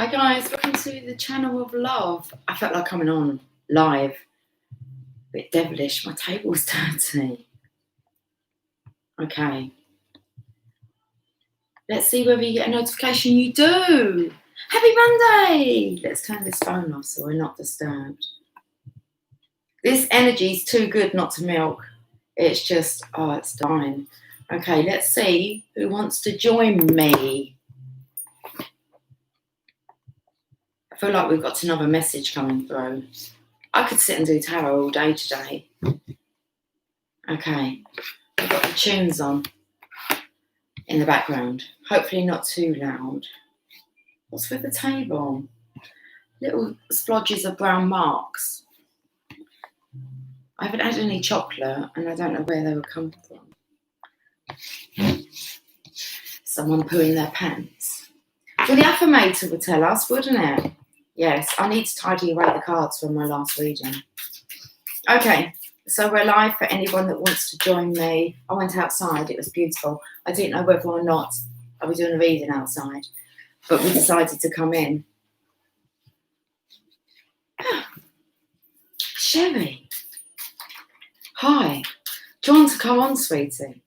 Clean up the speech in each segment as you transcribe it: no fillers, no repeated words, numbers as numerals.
Hi guys, welcome to the channel of love. I felt like coming on live. A bit devilish, my table's dirty. Okay. Let's see whether you get a notification. You do! Happy Monday! Let's turn this phone off so we're not disturbed. This energy's too good not to milk. It's just, it's dying. Okay, let's see who wants to join me. I feel like we've got another message coming through. I could sit and do tarot all day today. Okay, I've got the tunes on in the background. Hopefully not too loud. What's with the table? Little splodges of brown marks. I haven't had any chocolate and I don't know where they would come from. Someone pooing their pants. Well, the affirmator would tell us, wouldn't it? Yes, I need to tidy away the cards from my last reading. Okay, so we're live for anyone that wants to join me. I went outside, it was beautiful. I didn't know whether or not I was doing a reading outside, but we decided to come in. Sherry. Hi. Do you want to come on, sweetie?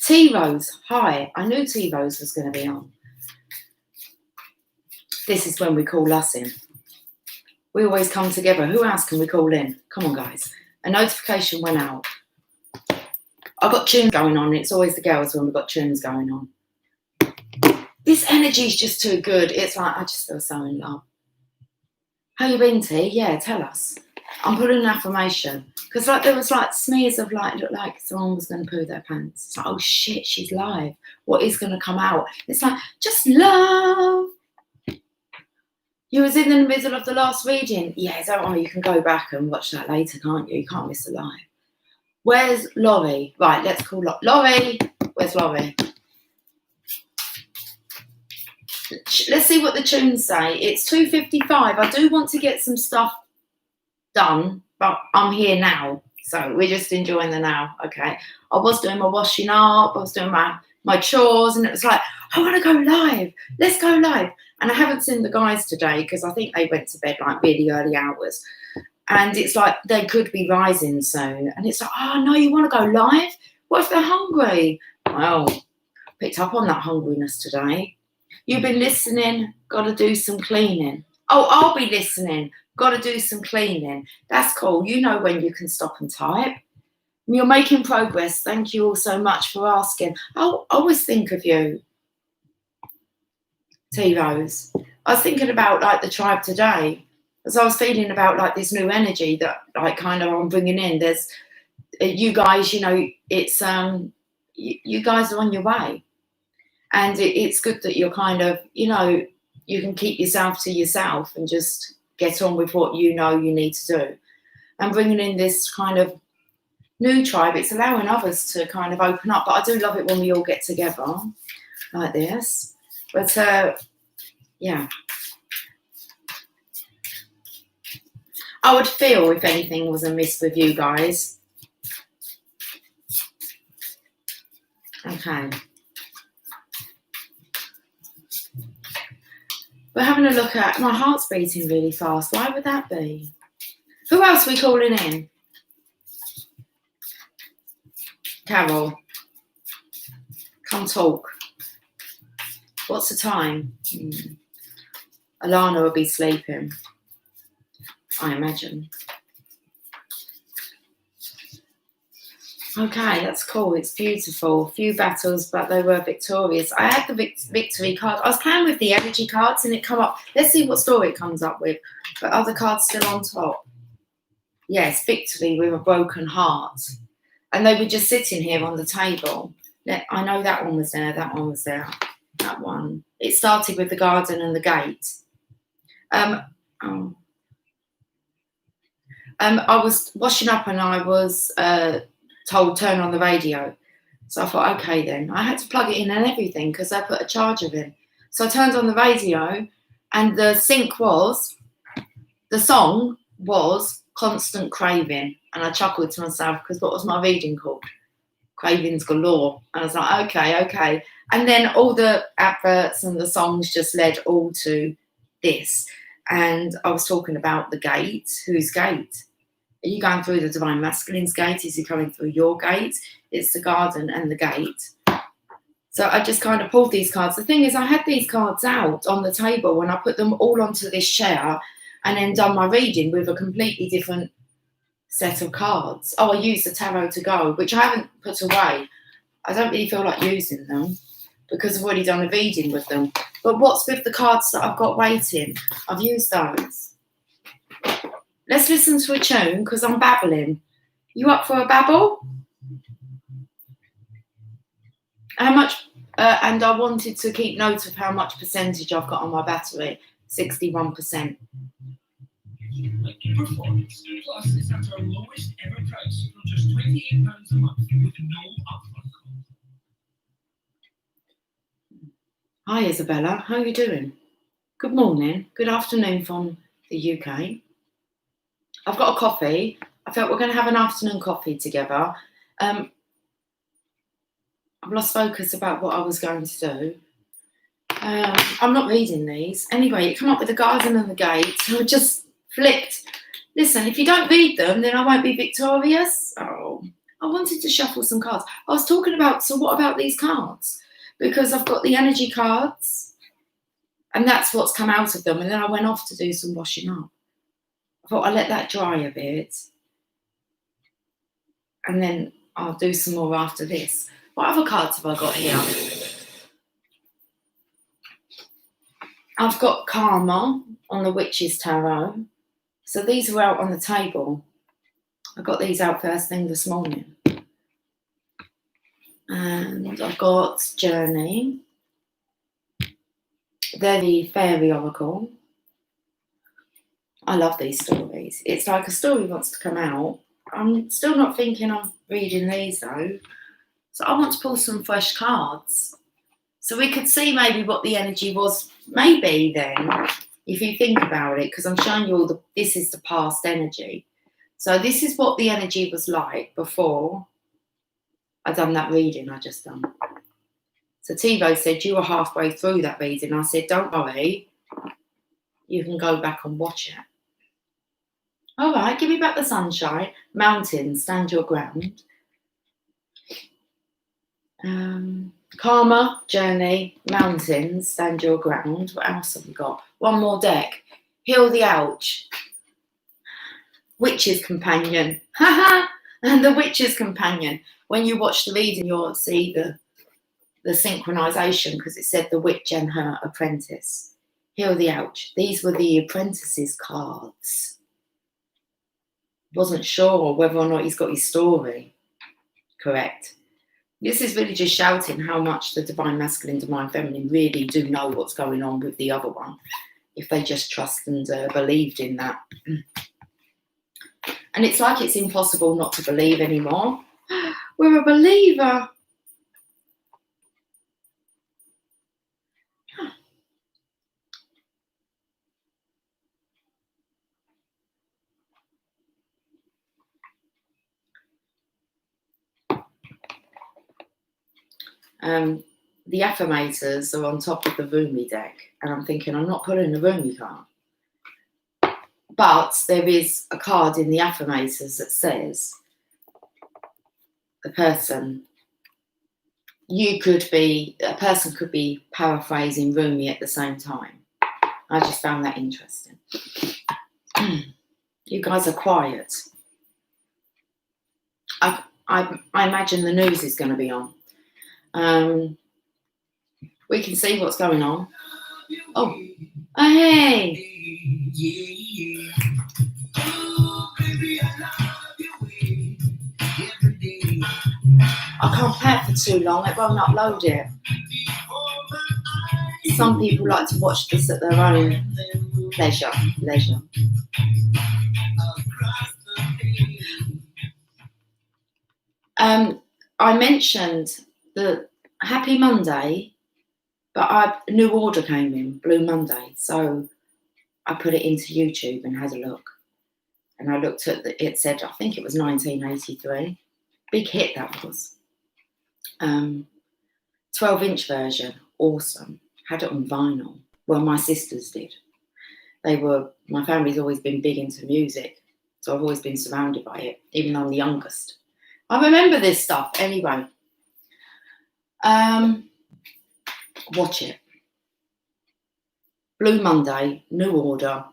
T-Rose. Hi. I knew T-Rose was going to be on. This is when we call us in. We always come together. Who else can we call in? Come on, guys. A notification went out. I've got tunes going on. It's always the girls when we've got tunes going on. This energy is just too good. It's like, I just feel so in love. How you been, T? Yeah, tell us. I'm putting an affirmation. Because like there was like smears of like, looked like someone was going to poo their pants. It's like, oh shit, she's live. What is going to come out? It's like, just love. You was in the middle of the last reading. Yeah, don't worry, you can go back and watch that later, can't you? You can't miss the live. Where's Laurie? Right, let's call Laurie. Where's Laurie? Let's see what the tunes say. It's 2:55. I do want to get some stuff done, but I'm here now. So we're just enjoying the now, okay? I was doing my washing up. I was doing my chores, and it was like, I want to go live. Let's go live. And I haven't seen the guys today because I think they went to bed like really early hours. And it's like they could be rising soon. And it's like, oh, no, you want to go live? What if they're hungry? Well, picked up on that hungriness today. You've been listening, got to do some cleaning. Oh, I'll be listening, got to do some cleaning. That's cool. You know when you can stop and type. You're making progress. Thank you all so much for asking. I'll always think of you. T-Rose. I was thinking about like the tribe today, as I was feeling about like this new energy that like kind of I'm bringing in. There's you guys, you know, it's you guys are on your way, and it's good that you're kind of, you know, you can keep yourself to yourself and just get on with what you know you need to do. And bringing in this kind of new tribe, it's allowing others to kind of open up. But I do love it when we all get together like this. But yeah, I would feel if anything was amiss with you guys. Okay. We're having a look at, my heart's beating really fast. Why would that be? Who else are we calling in? Carol, come talk. What's the time? Alana will be sleeping, I imagine. Okay, that's cool. It's beautiful. A few battles, but they were victorious. I had the victory card. I was playing with the energy cards and it come up. Let's see what story it comes up with. But other cards still on top. Yes, victory with a broken heart. And they were just sitting here on the table. I know that one was there. That one was there. That one. It started with the garden and the gate. I was washing up and I was told turn on the radio. So I thought, okay then. I had to plug it in and everything because I put a charger in. So I turned on the radio and the song was Constant Craving. And I chuckled to myself because what was my reading called? Cravings Galore. And I was like, okay. And then all the adverts and the songs just led all to this, and I was talking about the gate. Whose gate? Are you going through the Divine Masculine's gate? Is he coming through your gate? It's the garden and the gate. So I just kind of pulled these cards. The thing is, I had these cards out on the table when I put them all onto this chair and then done my reading with a completely different set of cards. Oh, I used the tarot to go, which I haven't put away. I don't really feel like using them because I've already done a reading with them. But what's with the cards that I've got waiting? I've used those. Let's listen to a tune because I'm babbling. You up for a babble? How much? And I wanted to keep note of how much percentage I've got on my battery. 61%. Performance Plus is at our lowest ever price from just £28 a month with no upfront cost. Hi Isabella, how are you doing? Good morning, good afternoon from the UK. I've got a coffee. I felt we're going to have an afternoon coffee together. I've lost focus about what I was going to do. I'm not reading these. Anyway, you come up with the garden and the gate. I just flipped. Listen, if you don't read them, then I won't be victorious. Oh, I wanted to shuffle some cards. I was talking about, so what about these cards? Because I've got the energy cards, and that's what's come out of them. And then I went off to do some washing up. I thought I'd let that dry a bit, and then I'll do some more after this. What other cards have I got here? I've got Karma on the Witch's Tarot. So these were out on the table. I got these out first thing this morning. And I've got Journey. They're the Fairy Oracle. I love these stories. It's like a story wants to come out. I'm still not thinking of reading these though. So I want to pull some fresh cards. So we could see maybe what the energy was maybe then, if you think about it, because I'm showing you all this is the past energy. So this is what the energy was like before I done that reading I just done. So Tivo said, you were halfway through that reading. I said, don't worry. You can go back and watch it. All right, give me back the sunshine. Mountains, stand your ground. Karma, Journey, Mountains, stand your ground. What else have we got? One more deck. Heal the Ouch. Witch's Companion. And the Witch's Companion. When you watch the reading, you'll see the synchronization because it said the witch and her apprentice. Heal the Ouch. These were the apprentice's cards. Wasn't sure whether or not he's got his story correct. This is really just shouting how much the Divine Masculine, Divine Feminine really do know what's going on with the other one, if they just trust and believed in that. And it's like it's impossible not to believe anymore. We're a believer. The affirmators are on top of the Rumi deck, and I'm thinking I'm not pulling the Rumi card. But there is a card in the affirmators that says a person could be paraphrasing Rumi at the same time. I just found that interesting. You guys are quiet. I imagine the news is going to be on. We can see what's going on. Oh, hey! I can't play it for too long, it won't upload it. Some people like to watch this at their own leisure. I mentioned the Happy Monday, but a new order came in, Blue Monday, so I put it into YouTube and had a look. And I looked at it said, I think it was 1983. Big hit that was. 12-inch version, awesome. Had it on vinyl. Well, my sisters did. My family's always been big into music, so I've always been surrounded by it, even though I'm the youngest. I remember this stuff anyway. Watch it. Blue Monday, New Order.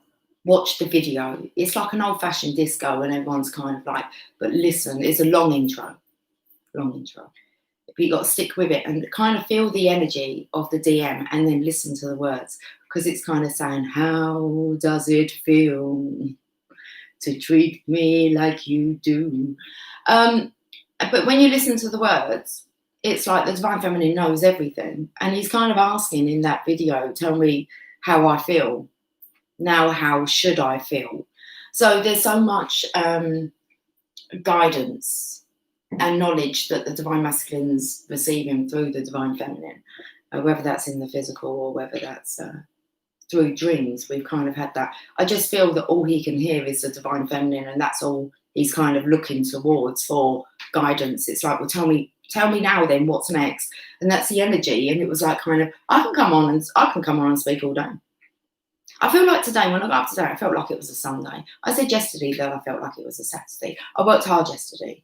Watch the video. It's like an old-fashioned disco, and everyone's kind of like, but listen, it's a long intro. Long intro. But you got to stick with it and kind of feel the energy of the DM, and then listen to the words, because it's kind of saying, how does it feel to treat me like you do? But when you listen to the words, it's like the Divine Feminine knows everything, and he's kind of asking in that video, tell me how I feel. Now, how should I feel? So there's so much guidance and knowledge that the Divine Masculine's receiving through the Divine Feminine, whether that's in the physical or whether that's through dreams. We've kind of had that. I just feel that all he can hear is the Divine Feminine, and that's all he's kind of looking towards for guidance. It's like, well, tell me now then, what's next? And that's the energy. And it was like, kind of, I can come on and speak all day. I feel like today, when I got up today, I felt like it was a Sunday. I said yesterday that I felt like it was a Saturday. I worked hard yesterday,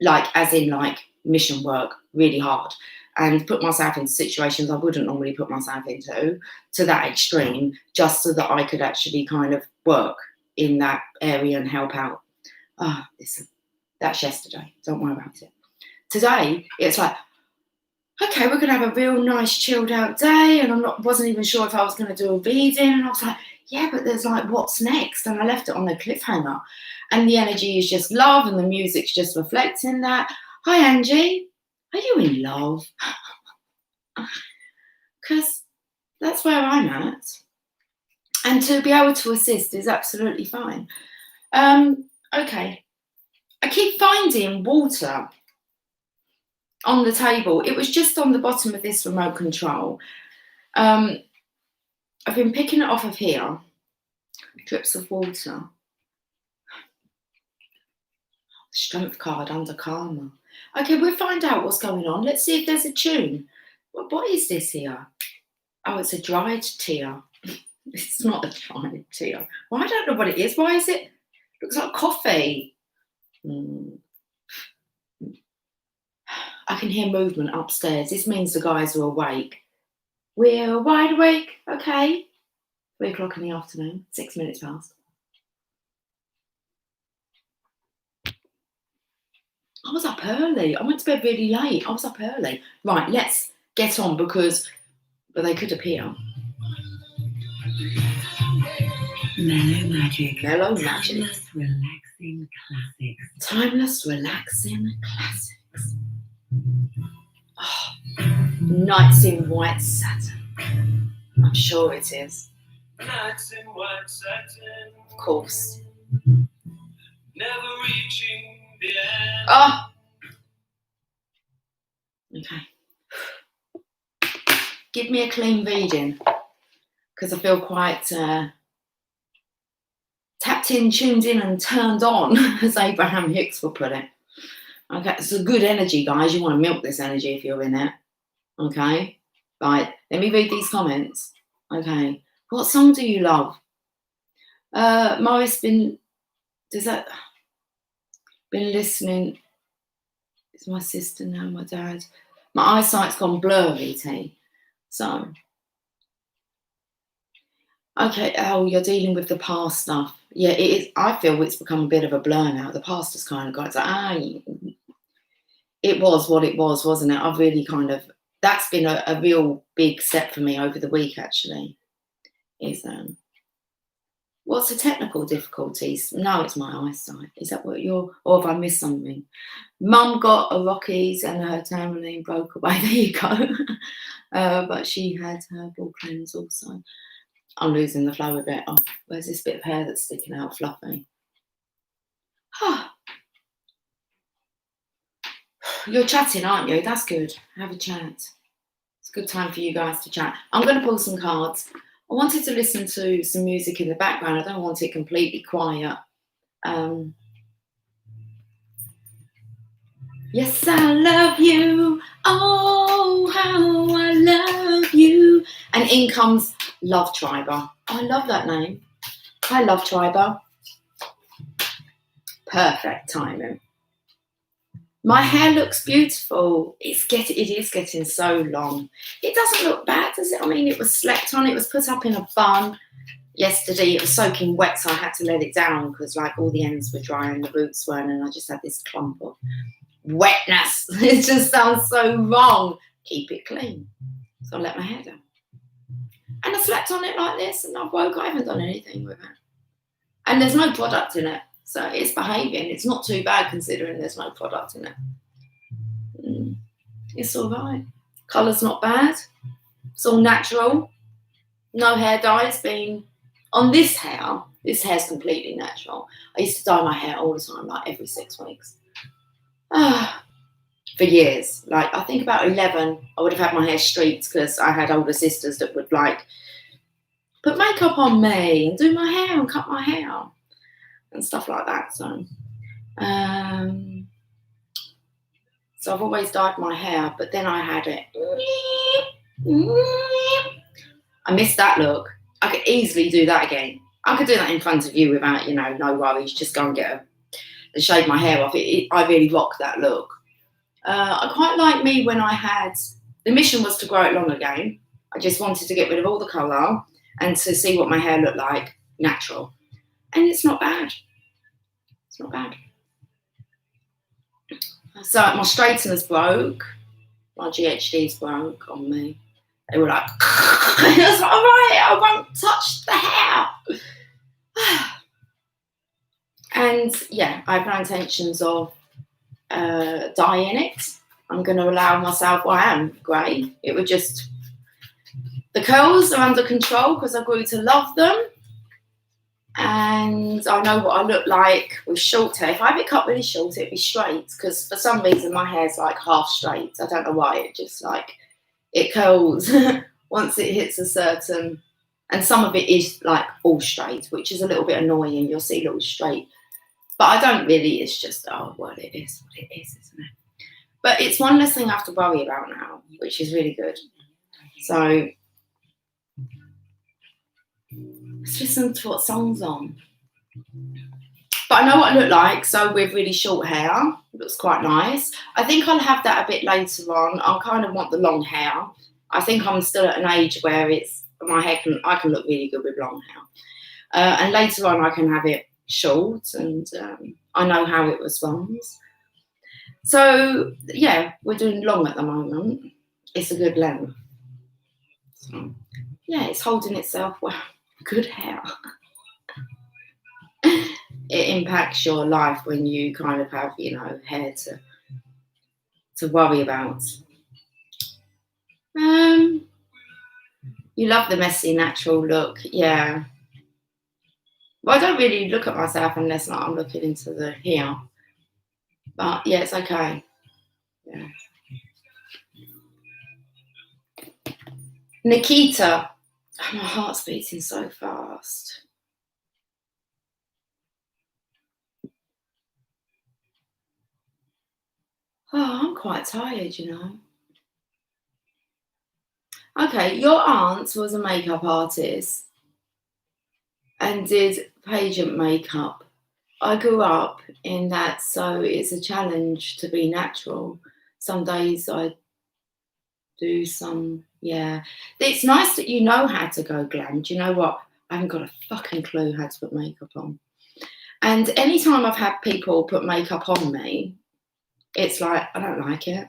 like as in like mission work, really hard, and put myself into situations I wouldn't normally put myself into, to that extreme, just so that I could actually kind of work in that area and help out. Listen, that's yesterday. Don't worry about it. Today, it's like, okay, we're going to have a real nice chilled out day, and wasn't even sure if I was going to do a reading, and I was like, yeah, but there's like, what's next? And I left it on a cliffhanger, and the energy is just love, and the music's just reflecting that. Hi, Angie, are you in love? Because that's where I'm at, and to be able to assist is absolutely fine. Okay, I keep finding water on the table. It was just on the bottom of this remote control. I've been picking it off of here. Drips of water. Strength card under karma. Okay, we'll find out what's going on. Let's see if there's a tune. What is this here? Oh, it's a dried tear. It's not a dried tear. Well, I don't know what it is. Why is it? Looks like coffee. I can hear movement upstairs. This means the guys are awake. We're wide awake. Okay. 3 o'clock in the afternoon. 6 minutes past. I was up early. I went to bed really late. I was up early. Right, let's get on but they could appear. Mellow Magic. Mellow Magic. Timeless, relaxing classics. Timeless, relaxing classics. Oh, Nights in White Satin. I'm sure it is. Nights in white satin. Of course. Never reaching the end. Oh. Okay. Give me a clean reading, because I feel quite tapped in, tuned in, and turned on, as Abraham Hicks would put it. Okay, it's a good energy, guys. You want to milk this energy if you're in it. Okay, right. Let me read these comments. Okay, what song do you love? Morris been listening. It's my sister now, my dad. My eyesight's gone blurry, T. So, okay. Oh, you're dealing with the past stuff. Yeah, it is. I feel it's become a bit of a blur now. The past has kind of got it was what it was, wasn't it? I've really kind of, that's been a real big step for me over the week, actually. Is what's the technical difficulties? No, it's my eyesight. Is that what or have I missed something? Mum got a Rockies and her tourmaline broke away. There you go. But she had her ball cleanse also. I'm losing the flow a bit. Oh, where's this bit of hair that's sticking out fluffy? You're chatting, aren't you? That's good. Have a chat. It's a good time for you guys to chat. I'm going to pull some cards. I wanted to listen to some music in the background. I don't want it completely quiet. Yes, I love you. Oh, how I love you. And in comes Love Triber. I love that name. I love Triber. Perfect timing. My hair looks beautiful. It is getting so long. It doesn't look bad, does it? I mean, it was slept on. It was put up in a bun yesterday. It was soaking wet, so I had to let it down because like all the ends were dry and the roots weren't, and I just had this clump of wetness. It just sounds so wrong. Keep it clean. So I let my hair down. And I slept on it like this, and I've woke. I haven't done anything with it. And there's no product in it. So it's behaving. It's not too bad considering there's no product in it. It's all right. Colour's not bad. It's all natural. No hair dye. It's been on this hair. This hair's completely natural. I used to dye my hair all the time, like every 6 weeks. For years. Like I think about 11, I would have had my hair streaked because I had older sisters that would like put makeup on me and do my hair and cut my hair and stuff like that. So I've always dyed my hair, but then I had it. I missed that look. I could easily do that again. I could do that in front of you without, no worries. Just go and get and shave my hair off. I really rock that look. I quite like me when I had, the mission was to grow it long again. I just wanted to get rid of all the colour and to see what my hair looked like, natural. And it's not bad. It's not bad. So my straightener's broke. My GHD's broke on me. They were like, I was like, all right, I won't touch the hair. And yeah, I have no intentions of dyeing it. I'm going to allow myself, well, I am grey. It would just, the curls are under control because I grew to love them. And I know what I look like with short hair. If I have it cut really short, it'd be straight because for some reason my hair's like half straight. I don't know why. It just like, it curls once it hits a certain, and some of it is like all straight, which is a little bit annoying. You'll see little straight. But I don't really, it's just, oh, well, it is what it is, isn't it? But it's one less thing I have to worry about now, which is really good. So let's listen to what song's on. But I know what I look like, so with really short hair, it looks quite nice. I think I'll have that a bit later on. I kind of want the long hair. I think I'm still at an age where it's, my hair I can look really good with long hair. And later on I can have it short, and I know how it responds. So yeah, we're doing long at the moment. It's a good length. So, yeah, it's holding itself well. Good hair. It impacts your life when you kind of have, hair to worry about. You love the messy, natural look, yeah. Well, I don't really look at myself unless I'm looking into the hair. But yeah, it's okay. Yeah. Nikita. Oh, my heart's beating so fast. Oh, I'm quite tired, Okay, your aunt was a makeup artist and did pageant makeup. I grew up in that, so it's a challenge to be natural. Some days I do some, yeah. It's nice that you know how to go glam. Do you know what? I haven't got a fucking clue how to put makeup on. And anytime I've had people put makeup on me, it's like, I don't like it.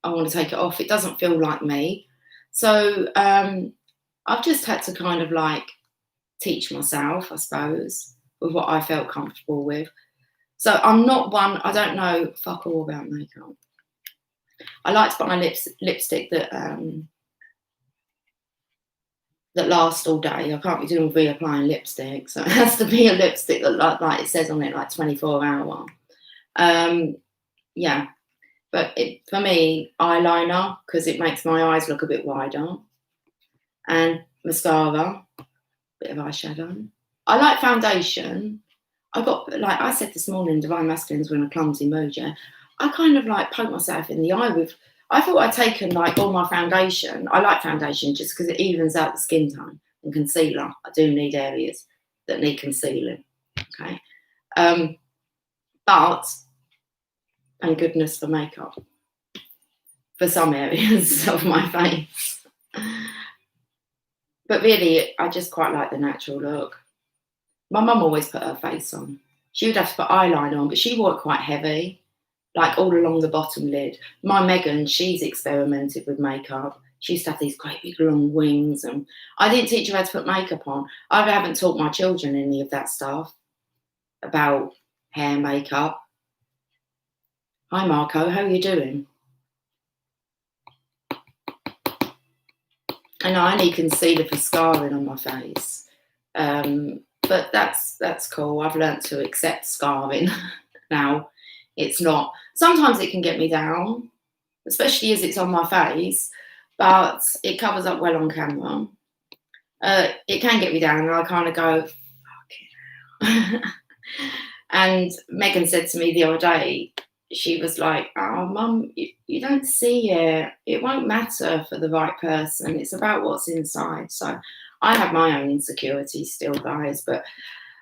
I want to take it off. It doesn't feel like me. So I've just had to kind of like teach myself, I suppose, with what I felt comfortable with. So I'm not one, I don't know fuck all about makeup. I like to put my lipstick that lasts all day. I can't be doing reapplying lipstick, so it has to be a lipstick that like it says on it, like 24 hour. Yeah, but for me, eyeliner, because it makes my eyes look a bit wider, and mascara, bit of eyeshadow. I like foundation. I got, like I said this morning, Divine Masculine's wearing a clumsy moja. I kind of like poke myself in the eye with, I thought I'd taken like all my foundation. I like foundation just because it evens out the skin tone. and concealer. I do need areas that need concealing. Okay. But thank goodness for makeup for some areas of my face. But really, I just quite like the natural look. My mum always put her face on. She would have to put eyeliner on, but she wore it quite heavy, like all along the bottom lid. My Megan, she's experimented with makeup. She used to have these great big long wings, and I didn't teach her how to put makeup on. I haven't taught my children any of that stuff about hair, makeup. Hi, Marco, how are you doing? And I need concealer for scarring on my face. But that's cool. I've learnt to accept scarring now. It's not. Sometimes it can get me down, especially as it's on my face, but it covers up well on camera. It can get me down, and I kind of go, fuck it. And Megan said to me the other day, she was like, oh, Mum, you don't see it. It won't matter for the right person. It's about what's inside. So I have my own insecurities still, guys, but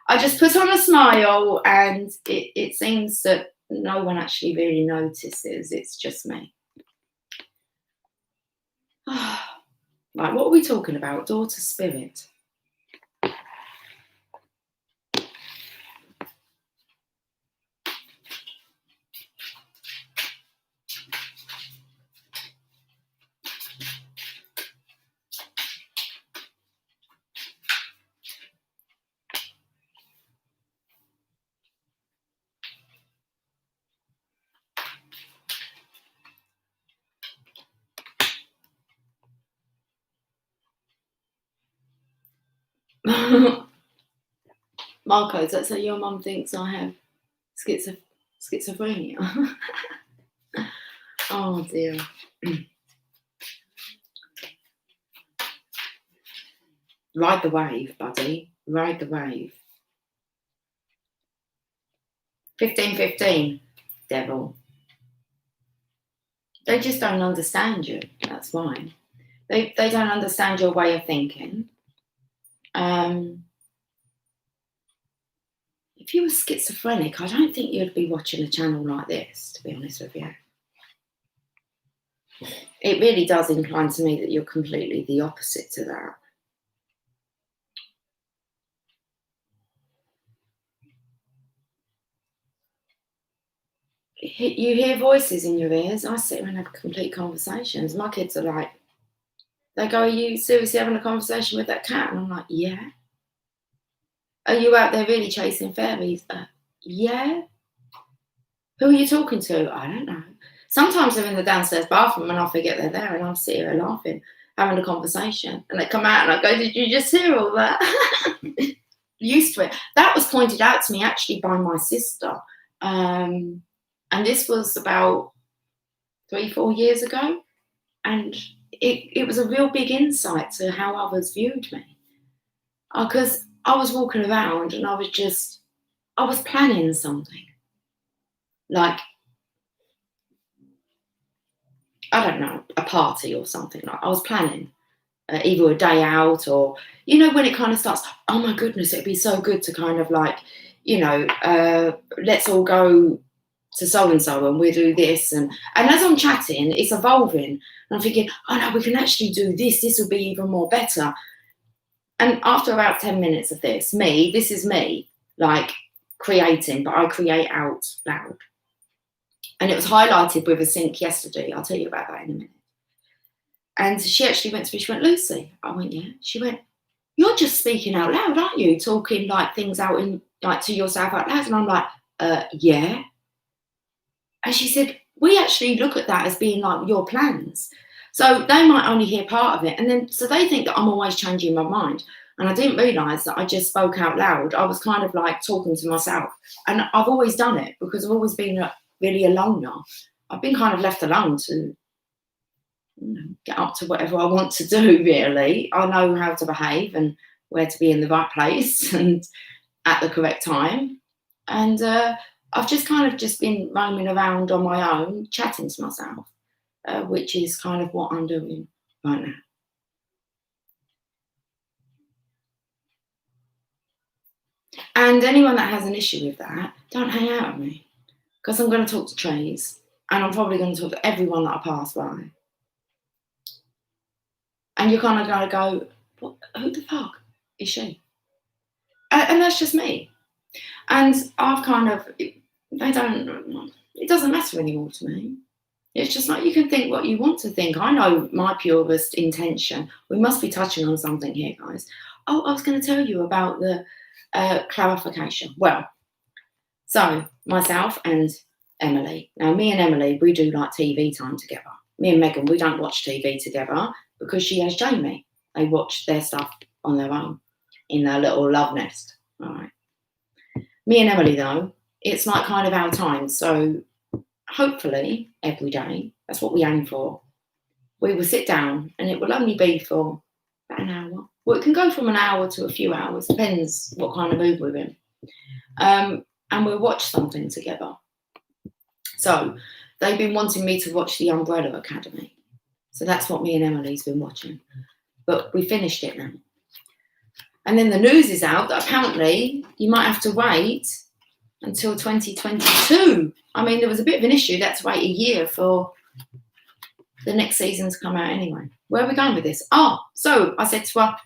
I just put on a smile, and it seems that no one actually really notices. It's just me. Right, what are we talking about? Daughter spirit. Marco, does that say your mum thinks I have schizophrenia? Oh dear. Ride the wave, buddy. Ride the wave. 1515, devil. They just don't understand you. That's why. They don't understand your way of thinking. If you were schizophrenic, I don't think you'd be watching a channel like this, to be honest with you. It really does incline to me that you're completely the opposite to that. You hear voices in your ears. I sit and have complete conversations. My kids are like, they go, are you seriously having a conversation with that cat? And I'm like, yeah. Are you out there really chasing fairies? Yeah. Who are you talking to? I don't know. Sometimes they're in the downstairs bathroom and I forget they're there, and I'm sitting here laughing, having a conversation. And they come out and I go, did you just hear all that? Used to it. That was pointed out to me actually by my sister. And this was about 3-4 years ago. And it was a real big insight to how others viewed me. Because I was walking around and I was planning something. Like, I don't know, a party or something. Like I was planning either a day out, or, you know, when it kind of starts, oh my goodness, it'd be so good to kind of like, you know, let's all go to so-and-so and we'll do this. And as I'm chatting, it's evolving. And I'm thinking, oh no, we can actually do this. This will be even more better. And after about 10 minutes of this is me, like creating, but I create out loud. And it was highlighted with a sync yesterday. I'll tell you about that in a minute. And she actually went to me, she went, Lucy. I went, yeah. She went, you're just speaking out loud, aren't you? Talking like things out in, like to yourself out loud. And I'm like, yeah. And she said, we actually look at that as being like your plans. So they might only hear part of it. And then, so they think that I'm always changing my mind. And I didn't realise that I just spoke out loud. I was kind of like talking to myself. And I've always done it because I've always been really a loner. I've been kind of left alone to, you know, get up to whatever I want to do, really. I know how to behave and where to be in the right place and at the correct time. And I've just kind of just been roaming around on my own, chatting to myself, which is kind of what I'm doing right now. And anyone that has an issue with that, don't hang out with me. Because I'm going to talk to trees. And I'm probably going to talk to everyone that I pass by. And you're kind of going to go, what, who the fuck is she? And that's just me. And I've kind of, it doesn't matter anymore to me. It's just like you can think what you want to think. I know my purest intention. We must be touching on something here, guys. Oh, I was going to tell you about the clarification. Well, so myself and Emily. Now, me and Emily, we do like TV time together. Me and Megan, we don't watch TV together because she has Jamie. They watch their stuff on their own in their little love nest. All right. Me and Emily, though, it's like kind of our time. So hopefully every day, that's what we aim for. We will sit down and it will only be for about an hour. Well, it can go from an hour to a few hours, depends what kind of mood we're in. And we'll watch something together. So they've been wanting me to watch The Umbrella Academy. So that's what me and Emily's been watching. But we finished it now. And then the news is out that apparently you might have to wait until 2022. I mean, there was a bit of an issue. That's wait a year for the next season to come out anyway. Where are we going with this? Oh, so I said to her,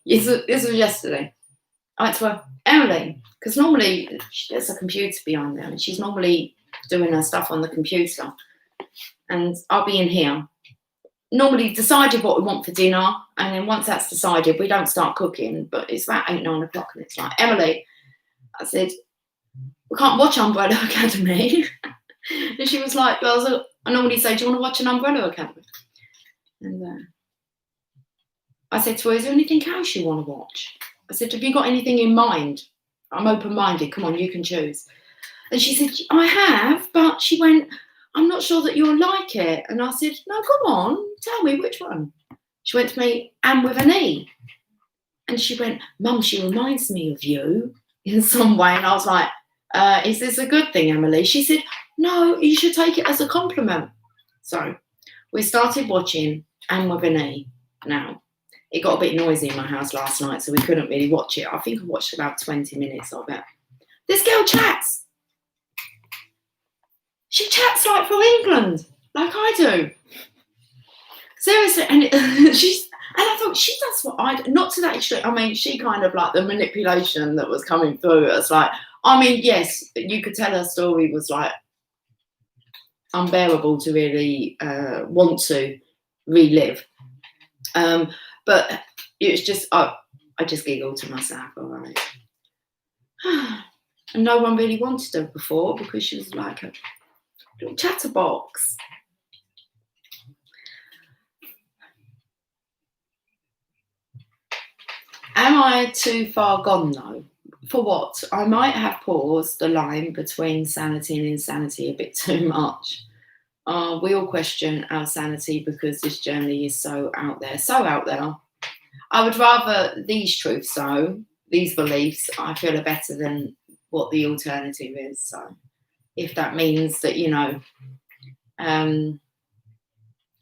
this was yesterday. I went to her, Emily, because normally there's a computer behind there and she's normally doing her stuff on the computer. And I'll be in here. Normally decided what we want for dinner. And then once that's decided, we don't start cooking. But it's about 8, 9 o'clock. And it's like, Emily, I said, we can't watch Umbrella Academy. And she was like, well, I normally say, do you want to watch an Umbrella Academy? And I said to her, is there anything else you want to watch? I said, have you got anything in mind? I'm open-minded. Come on, you can choose. And she said, I have, but she went, I'm not sure that you'll like it. And I said, no, come on, tell me which one. She went to me, Anne with an E. And she went, Mum, she reminds me of you in some way. And I was like, is this a good thing, Emily? She said, no, you should take it as a compliment. So we started watching Anne with an E now. It got a bit noisy in my house last night, so we couldn't really watch it. I think I watched about 20 minutes of it. This girl chats. She chats like from England, like I do. Seriously, and I thought she does what I do. Not to that extreme. I mean, she kind of like the manipulation that was coming through. It's like, I mean, yes, you could tell her story was like unbearable to really want to relive. But it was just, I just giggled to myself, all right. And no one really wanted her before because she was like a little chatterbox. Am I too far gone though? For what? I might have paused the line between sanity and insanity a bit too much. We all question our sanity because this journey is so out there. So out there. I would rather these truths, though, these beliefs, I feel are better than what the alternative is. So if that means that, you know, I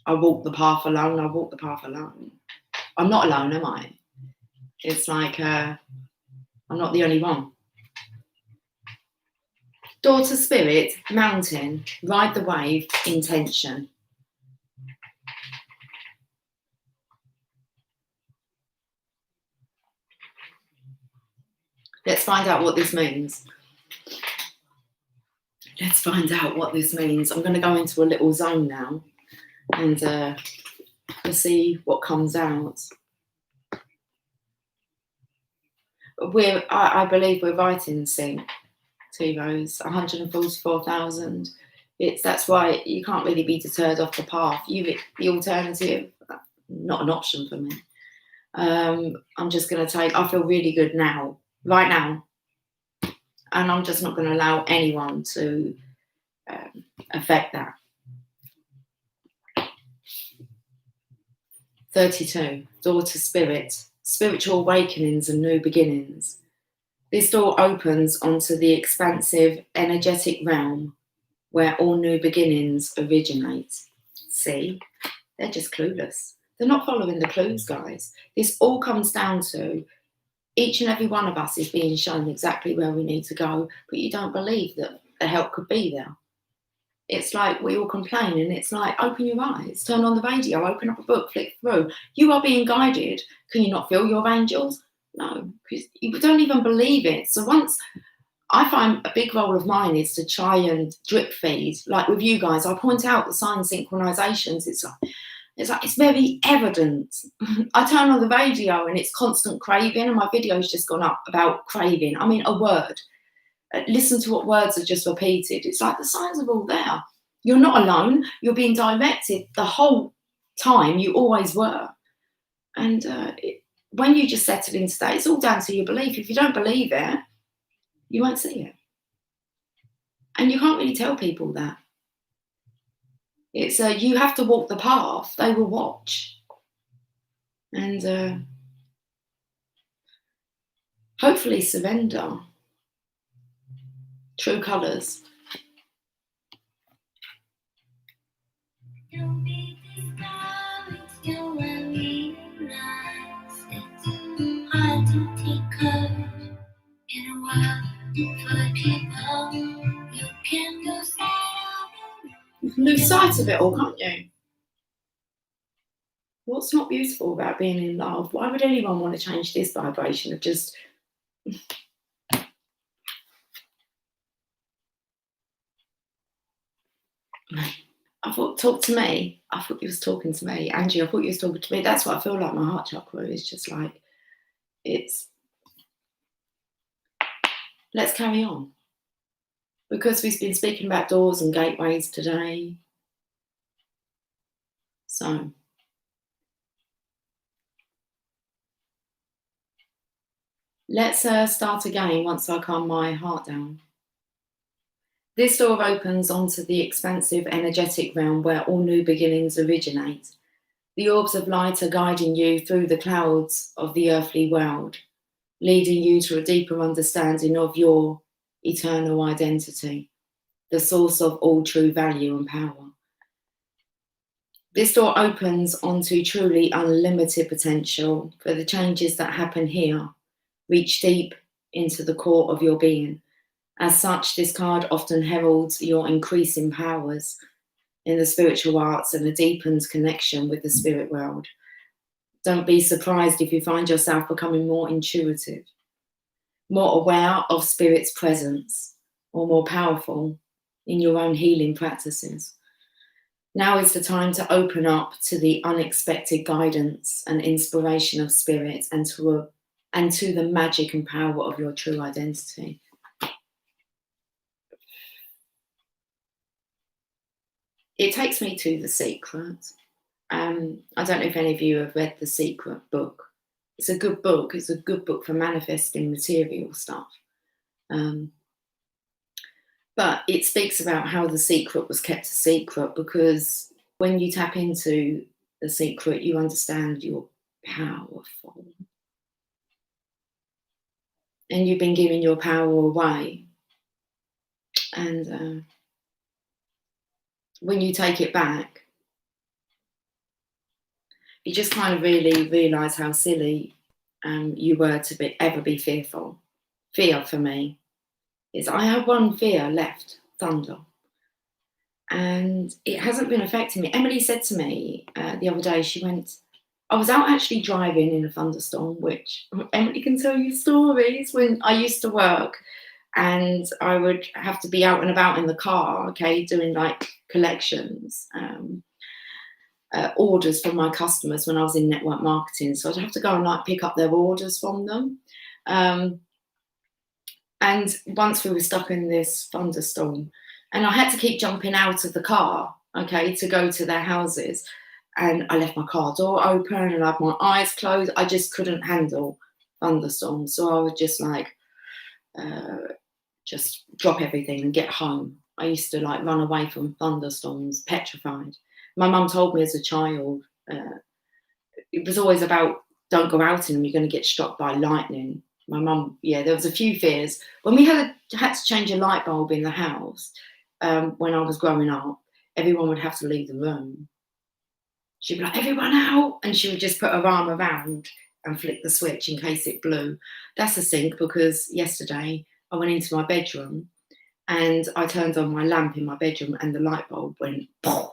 walk the path alone, I walk the path alone. I'm not alone, am I? It's like I'm not the only one. Daughter spirit, mountain, ride the wave, intention. Let's find out what this means. Let's find out what this means. I'm going to go into a little zone now and we'll see what comes out. I believe we're right in sync. T-Rose, 144,000. That's why you can't really be deterred off the path. The alternative, not an option for me. I'm just going to I feel really good now, right now. And I'm just not going to allow anyone to affect that. 32, daughter spirit, spiritual awakenings and new beginnings. This door opens onto the expansive, energetic realm where all new beginnings originate. See? They're just clueless. They're not following the clues, guys. This all comes down to each and every one of us is being shown exactly where we need to go, but you don't believe that the help could be there. It's like we all complain, and it's like, open your eyes, turn on the radio, open up a book, flick through. You are being guided. Can you not feel your angels? No, because you don't even believe it. So once, I find a big role of mine is to try and drip feed, like with you guys. I point out the sign synchronizations. It's very evident. I turn on the radio and it's constant craving, and my video's just gone up about craving. I mean, a word. Listen to what words are just repeated. It's like the signs are all there. You're not alone. You're being directed the whole time. You always were. And when you just settle into that, it's all down to your belief. If you don't believe it, you won't see it. And you can't really tell people that. It's you have to walk the path. They will watch. And hopefully surrender. True colours. Don't be discouraged, till I realize it's hard to take courage in a world full of people. You can lose sight of it. You can lose sight of it all, can't you? What's not beautiful about being in love? Why would anyone want to change this vibration of just... I thought, talk to me. I thought you was talking to me. Angie, I thought you was talking to me. That's what I feel like my heart chakra is just like, it's... Let's carry on. Because we've been speaking about doors and gateways today. So... let's start again once I calm my heart down. This door opens onto the expansive energetic realm where all new beginnings originate. The orbs of light are guiding you through the clouds of the earthly world, leading you to a deeper understanding of your eternal identity, the source of all true value and power. This door opens onto truly unlimited potential, for the changes that happen here reach deep into the core of your being. As such, this card often heralds your increasing powers in the spiritual arts and a deepened connection with the spirit world. Don't be surprised if you find yourself becoming more intuitive, more aware of spirit's presence, or more powerful in your own healing practices. Now is the time to open up to the unexpected guidance and inspiration of spirit and to the magic and power of your true identity. It takes me to The Secret. I don't know if any of you have read The Secret book. It's a good book. It's a good book for manifesting material stuff. But it speaks about how the secret was kept a secret, because when you tap into the secret, you understand you're powerful. And you've been giving your power away. And when you take it back, you just kind of really realise how silly you were to ever be fearful. Fear for me is, I have one fear left, thunder. And it hasn't been affecting me. Emily said to me the other day, she went, I was out actually driving in a thunderstorm, which Emily can tell you stories, when I used to work and I would have to be out and about in the car, okay, doing like collections, orders from my customers when I was in network marketing. So I'd have to go and like pick up their orders from them. And once we were stuck in this thunderstorm and I had to keep jumping out of the car, okay, to go to their houses. And I left my car door open and I had my eyes closed. I just couldn't handle thunderstorms. So I would just like, just drop everything and get home. I used to like run away from thunderstorms, petrified. My mum told me as a child, it was always about, don't go out in them, you're going to get struck by lightning. My mum, yeah, there was a few fears. When we had to change a light bulb in the house, when I was growing up, everyone would have to leave the room. She'd be like, everyone out. And she would just put her arm around and flick the switch in case it blew. That's a sink because yesterday I went into my bedroom and I turned on my lamp in my bedroom and the light bulb went poof.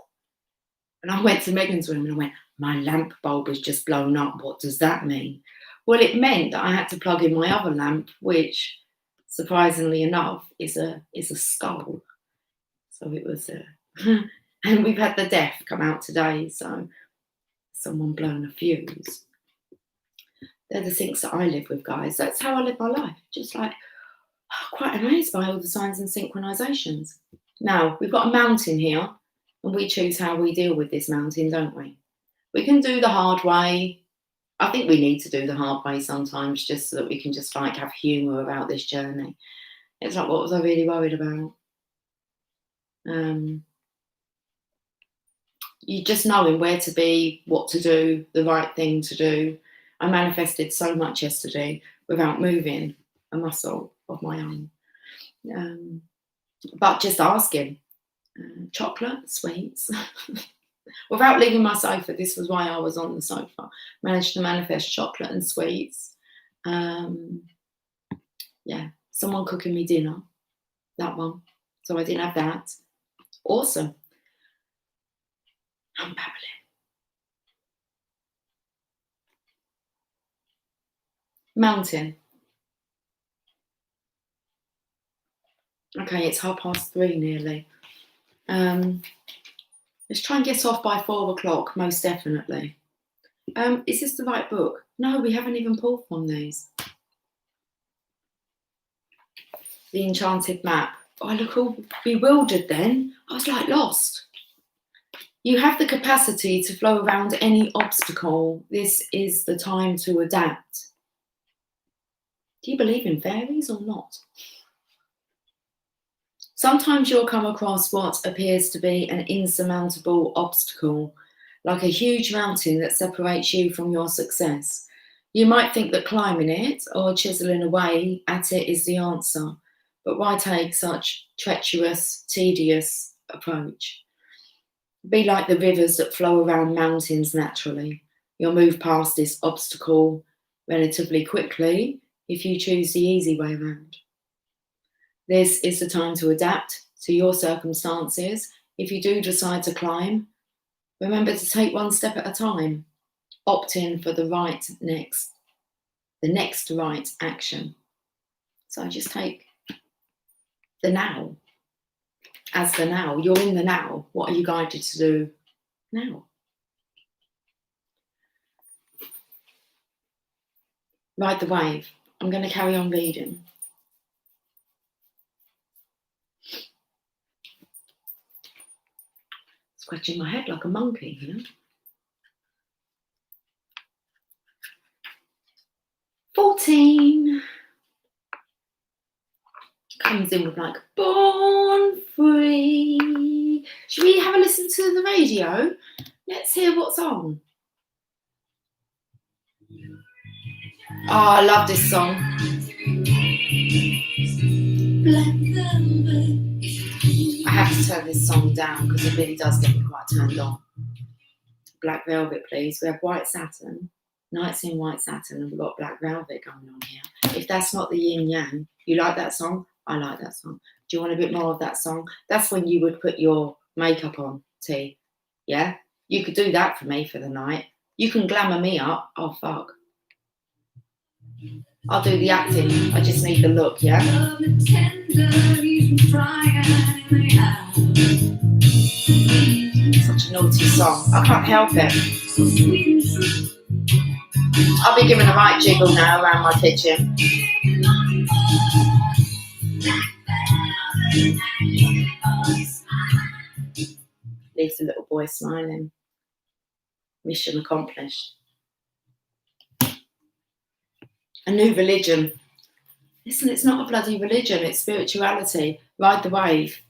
And I went to Megan's room and I went, my lamp bulb has just blown up. What does that mean? Well, it meant that I had to plug in my other lamp, which surprisingly enough is a skull. So it was and we've had the DEF come out today, so someone blown a fuse. They're the sinks that I live with, guys. That's how I live my life. Just like quite amazed by all the signs and synchronizations. Now, we've got a mountain here, and we choose how we deal with this mountain, don't we? We can do the hard way. I think we need to do the hard way sometimes just so that we can just like have humour about this journey. It's like, what was I really worried about? You just knowing where to be, what to do, the right thing to do. I manifested so much yesterday without moving a muscle of my own. But just asking. Chocolate, sweets. Without leaving my sofa, this was why I was on the sofa. Managed to manifest chocolate and sweets. Yeah, someone cooking me dinner. That one. So I didn't have that. Awesome. I'm babbling. Mountain. Okay, it's 3:30 nearly. Let's try and get off by 4 o'clock, most definitely. Is this the right book? No, we haven't even pulled from these. The Enchanted Map. Oh, I look all bewildered then. I was like lost. You have the capacity to flow around any obstacle. This is the time to adapt. Do you believe in fairies or not? Sometimes you'll come across what appears to be an insurmountable obstacle, like a huge mountain that separates you from your success. You might think that climbing it or chiseling away at it is the answer, but why take such treacherous, tedious approach? Be like the rivers that flow around mountains naturally. You'll move past this obstacle relatively quickly if you choose the easy way around. This is the time to adapt to your circumstances. If you do decide to climb, remember to take one step at a time. Opt in for the next right action. So just take the now as the now. You're in the now. What are you guided to do now? Ride the wave. I'm going to carry on reading. Scratching my head like a monkey, you know. 14 comes in with like born free. Should we have a listen to the radio? Let's hear what's on. Oh, I love this song. I have to turn this song down because it really does get me quite turned on. Black Velvet, please. We have White Satin, Nights in White Satin, and we've got Black Velvet going on here. If that's not the yin yang, you like that song? I like that song. Do you want a bit more of that song? That's when you would put your makeup on, T. Yeah? You could do that for me for the night. You can glamour me up. Oh, fuck. I'll do the acting. I just need the look, yeah? Such a naughty song. I can't help it. I'll be giving a right jiggle now around my kitchen. Leaves the little boy smiling. Mission accomplished. A new religion. Listen, it's not a bloody religion, it's spirituality. Ride the wave.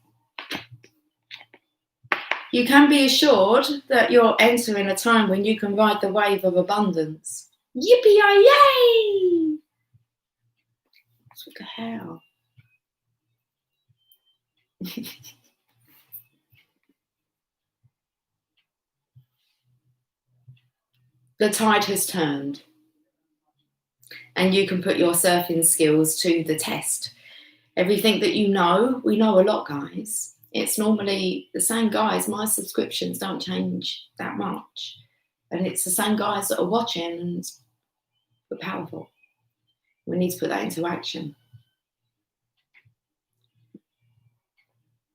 You can be assured that you're entering a time when you can ride the wave of abundance. Yippee-yay! What the hell? The tide has turned. and you can put your surfing skills to the test. Everything that you know, we know a lot, guys. It's normally the same guys. My subscriptions don't change that much. And it's the same guys that are watching, and we're powerful. We need to put that into action.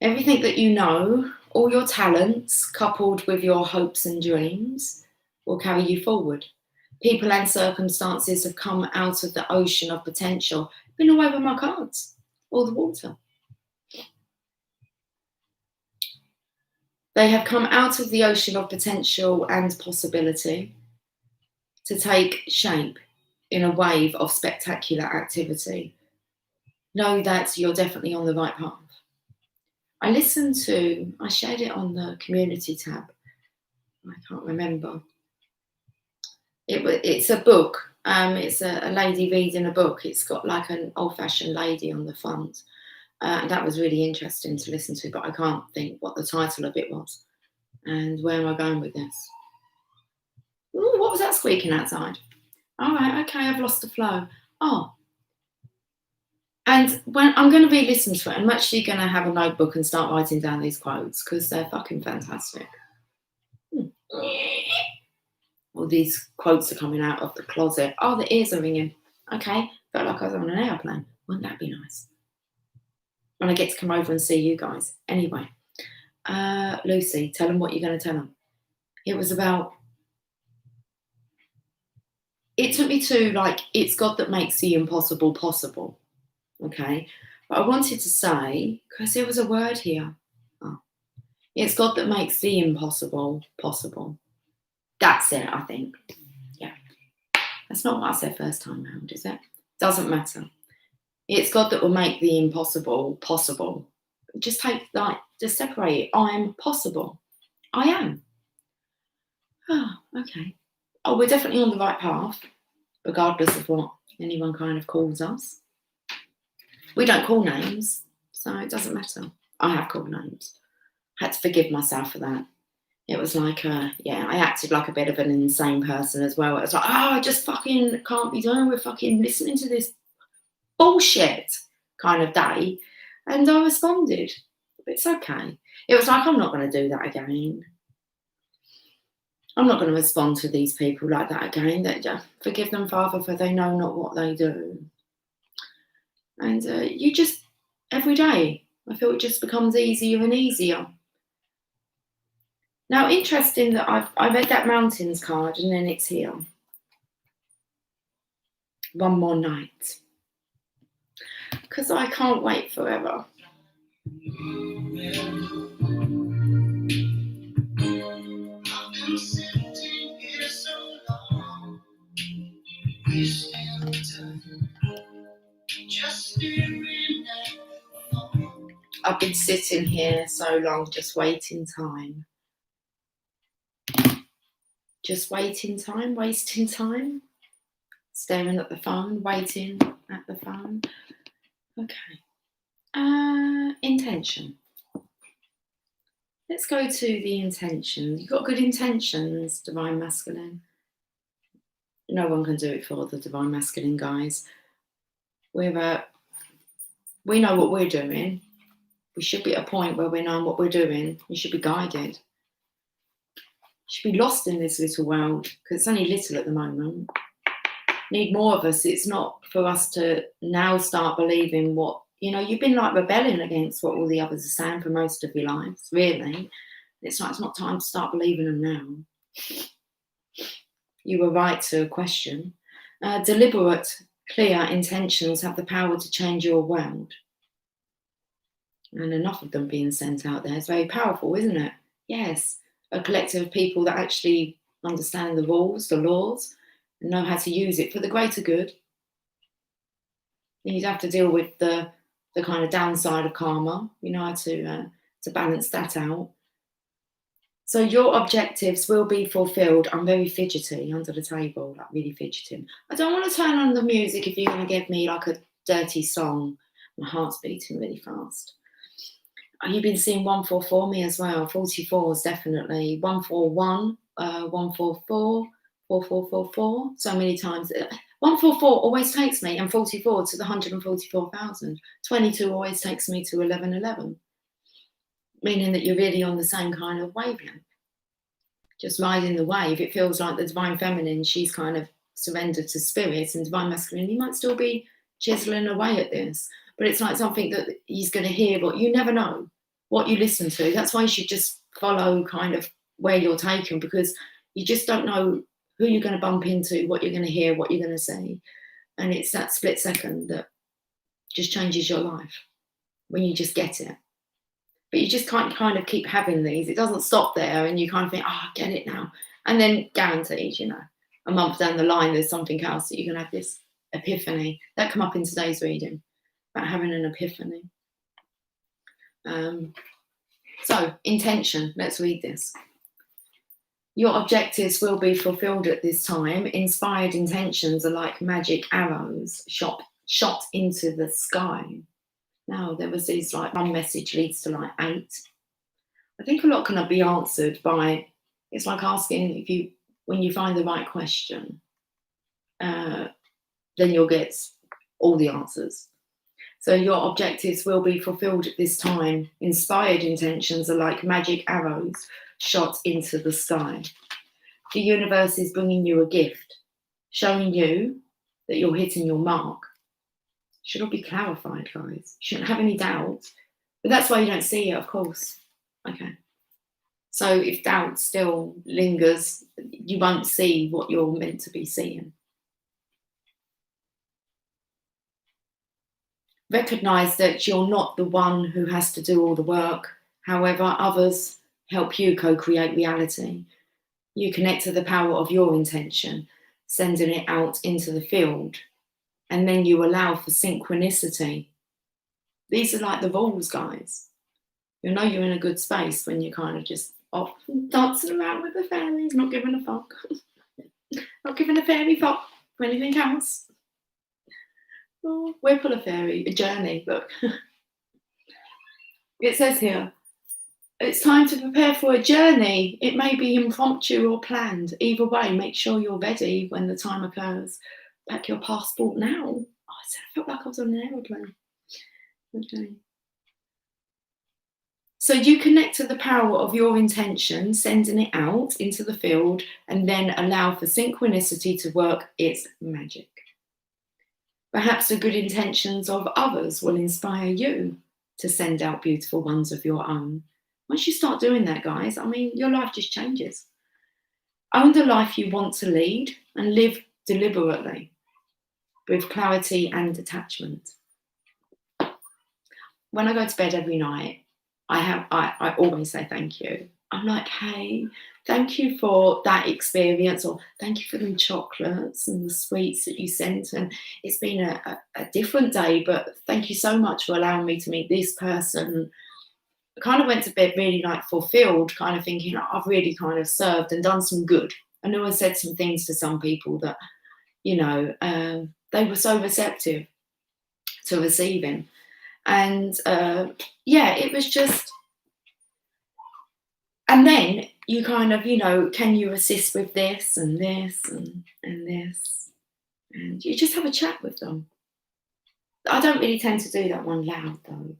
Everything that you know, all your talents, coupled with your hopes and dreams, will carry you forward. People and circumstances have come out of the ocean of potential. Been away with my cards, all the water. They have come out of the ocean of potential and possibility to take shape in a wave of spectacular activity. Know that you're definitely on the right path. I shared it on the community tab. I can't remember. It's a book. It's a lady reading a book. It's got like an old-fashioned lady on the front. That was really interesting to listen to, but I can't think what the title of it was. And where am I going with this? Ooh, what was that squeaking outside? All right, okay, I've lost the flow. Oh. And when I'm going to re-listen to it, I'm actually going to have a notebook and start writing down these quotes because they're fucking fantastic. All these quotes are coming out of the closet. Oh, the ears are ringing. Okay, felt like I was on an airplane. Wouldn't that be nice? When I get to come over and see you guys. Anyway, Lucy, tell them what you're going to tell them. It was about, it took me to like, it's God that makes the impossible possible. Okay, but I wanted to say, because there was a word here. Oh. It's God that makes the impossible possible. That's it, I think. Yeah. That's not what I said first time round, is it? Doesn't matter. It's God that will make the impossible possible. Just separate it. I'm possible. I am. Oh, okay. Oh, we're definitely on the right path, regardless of what anyone kind of calls us. We don't call names, so it doesn't matter. I have called names. I had to forgive myself for that. It was like, I acted like a bit of an insane person as well. It was like, I just fucking can't be done with fucking listening to this bullshit kind of day. And I responded. It's okay. It was like, I'm not going to do that again. I'm not going to respond to these people like that again. Forgive them, Father, for they know not what they do. And you just, every day, I feel it just becomes easier and easier. Now, interesting that I read that mountains card and then it's here. One more night. Because I can't wait forever. I've been sitting here so long, just waiting time. Just waiting time, wasting time. Staring at the phone, waiting at the phone. Okay. Intention. Let's go to the intention. You've got good intentions, Divine Masculine. No one can do it for the Divine Masculine, guys. We know what we're doing. We should be at a point where we know what we're doing. We should be guided. Should be lost in this little world because it's only little at the moment. Need more of us. It's not for us to now start believing what, you've been like rebelling against what all the others are saying for most of your lives, really. It's not time to start believing them now. You were right to question. Deliberate, clear intentions have the power to change your world. And enough of them being sent out there is very powerful, isn't it? Yes. A collective of people that actually understand the rules, the laws, and know how to use it for the greater good. You'd have to deal with the kind of downside of karma. You know how to balance that out. So your objectives will be fulfilled. I'm very fidgety under the table, like really fidgeting. I don't want to turn on the music if you're going to give me like a dirty song. My heart's beating really fast. You've been seeing 144 me as well. 44s definitely. 141, 144, 4444. So many times. 144 always takes me, and 44 to the 144,000. 22 always takes me to 1111, meaning that you're really on the same kind of wavelength. Just riding the wave. It feels like the divine feminine, she's kind of surrendered to spirit, and divine masculine, he might still be chiseling away at this, but it's like something that he's going to hear, but you never know what you listen to. That's why you should just follow kind of where you're taken, because you just don't know who you're going to bump into, what you're going to hear, what you're going to see. And it's that split second that just changes your life when you just get it. But you just can't kind of keep having these. It doesn't stop there, and you kind of think, oh, I get it now. And then guaranteed, you know, a month down the line, there's something else that you're going to have this epiphany. That come up in today's reading, about having an epiphany. So, intention. Let's read this. Your objectives will be fulfilled at this time. Inspired intentions are like magic arrows shot into the sky. Now, there was these, like, one message leads to like 8. I think a lot can be answered by, it's like asking when you find the right question, then you'll get all the answers. So your objectives will be fulfilled at this time. Inspired intentions are like magic arrows shot into the sky. The universe is bringing you a gift, showing you that you're hitting your mark. Should all be clarified, guys. You shouldn't have any doubt. But that's why you don't see it, of course. Okay. So if doubt still lingers, you won't see what you're meant to be seeing. Recognize that you're not the one who has to do all the work. However, others help you co-create reality. You connect to the power of your intention, sending it out into the field. And then you allow for synchronicity. These are like the rules, guys. You know you're in a good space when you're kind of just off dancing around with the fairies, not giving a fuck. Not giving a fairy fuck for anything else. Oh, Whipple a fairy, a journey, look. It says here, it's time to prepare for a journey. It may be impromptu or planned. Either way, make sure you're ready when the time occurs. Pack your passport now. Oh, I felt like I was on an aeroplane. Okay. So you connect to the power of your intention, sending it out into the field, and then allow for synchronicity to work its magic. Perhaps the good intentions of others will inspire you to send out beautiful ones of your own. Once you start doing that, guys, I mean, your life just changes. Own the life you want to lead and live deliberately with clarity and detachment. When I go to bed every night, I always say thank you. I'm like, hey, thank you for that experience, or thank you for them chocolates and the sweets that you sent. And it's been a different day, but thank you so much for allowing me to meet this person. I kind of went to bed really like fulfilled, kind of thinking I've really kind of served and done some good. I know I said some things to some people that, you know, they were so receptive to receiving. And yeah, it was just, and then you kind of, you know, can you assist with this and this and this? And you just have a chat with them. I don't really tend to do that one loud though.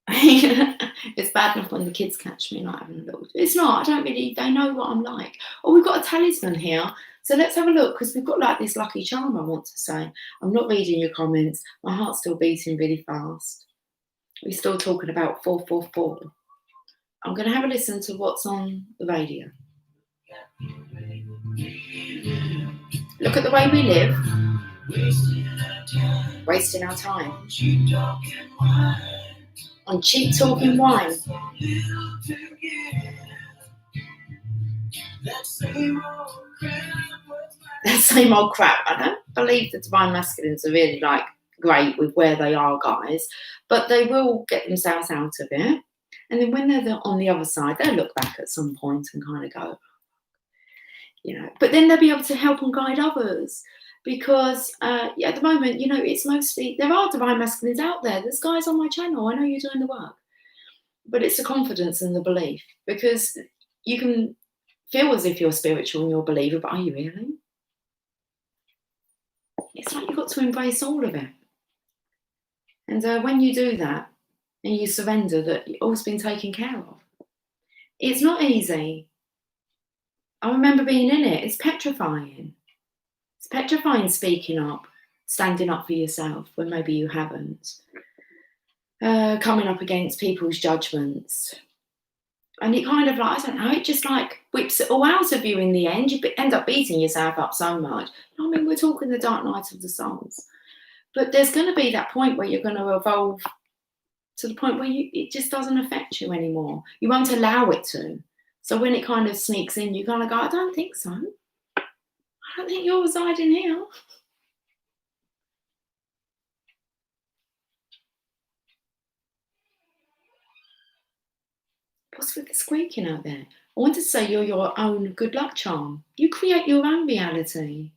It's bad enough when the kids catch me not having a little. It's not, I don't really, they know what I'm like. Oh, we've got a talisman here. So let's have a look, because we've got like this lucky charm I want to say. I'm not reading your comments. My heart's still beating really fast. We're still talking about 444. I'm going to have a listen to what's on the radio. Look at the way we live. Wasting our time. On cheap talking wine. That same old crap. I don't believe the divine masculines are really like great with where they are, guys, but they will get themselves out of it. And then when they're on the other side, they'll look back at some point and kind of go, you know, but then they'll be able to help and guide others. Because at the moment, you know, it's mostly, there are divine masculines out there. There's guys on my channel. I know you're doing the work. But it's the confidence and the belief. Because you can feel as if you're spiritual and you're a believer, but are you really? it's like you've got to embrace all of it. And when you do that and you surrender that all's been taken care of, it's not easy. I remember being in it. It's petrifying. It's petrifying speaking up, standing up for yourself when maybe you haven't, coming up against people's judgments. And it kind of like, I don't know, it just like whips it all out of you in the end. You end up beating yourself up so much. I mean, we're talking the dark night of the souls. But there's going to be that point where you're going to evolve to the point where it just doesn't affect you anymore. You won't allow it to. So when it kind of sneaks in, you kind of go, I don't think so. I don't think you're residing here. What's with the squeaking out there? I want to say you're your own good luck charm. You create your own reality,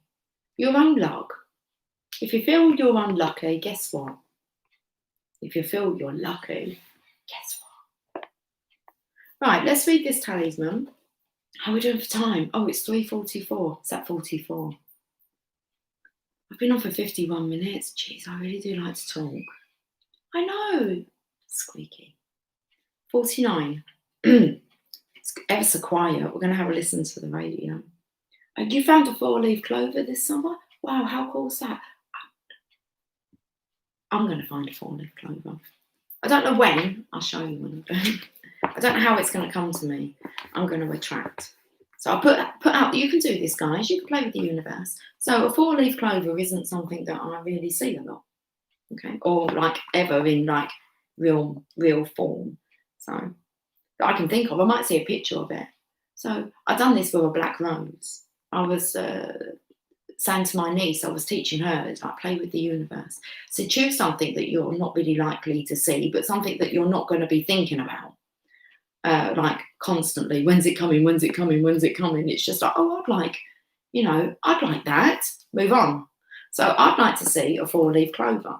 your own luck. If you feel you're unlucky, guess what? If you feel you're lucky, guess what? Right, let's read this talisman. How are we doing for time? Oh, it's 3:44. It's at 44. I've been on for 51 minutes. Jeez, I really do like to talk. I know. Squeaky. 49. It's ever so quiet. We're going to have a listen to the radio. You found a 4-leaf clover this summer? Wow, how cool is that? I'm going to find a 4-leaf clover. I don't know when. I'll show you when I do. I don't know how it's going to come to me. I'm going to attract. So I'll put out, you can do this, guys. You can play with the universe. So a 4-leaf clover isn't something that I really see a lot. Okay. Or like ever in like real form. So that I can think of. I might see a picture of it. So I've done this with a black rose. I was saying to my niece, I was teaching her, it's like play with the universe. So choose something that you're not really likely to see, but something that you're not going to be thinking about. Like constantly, when's it coming? When's it coming? When's it coming? It's just like, oh, I'd like that. Move on. So I'd like to see a 4-leaf clover.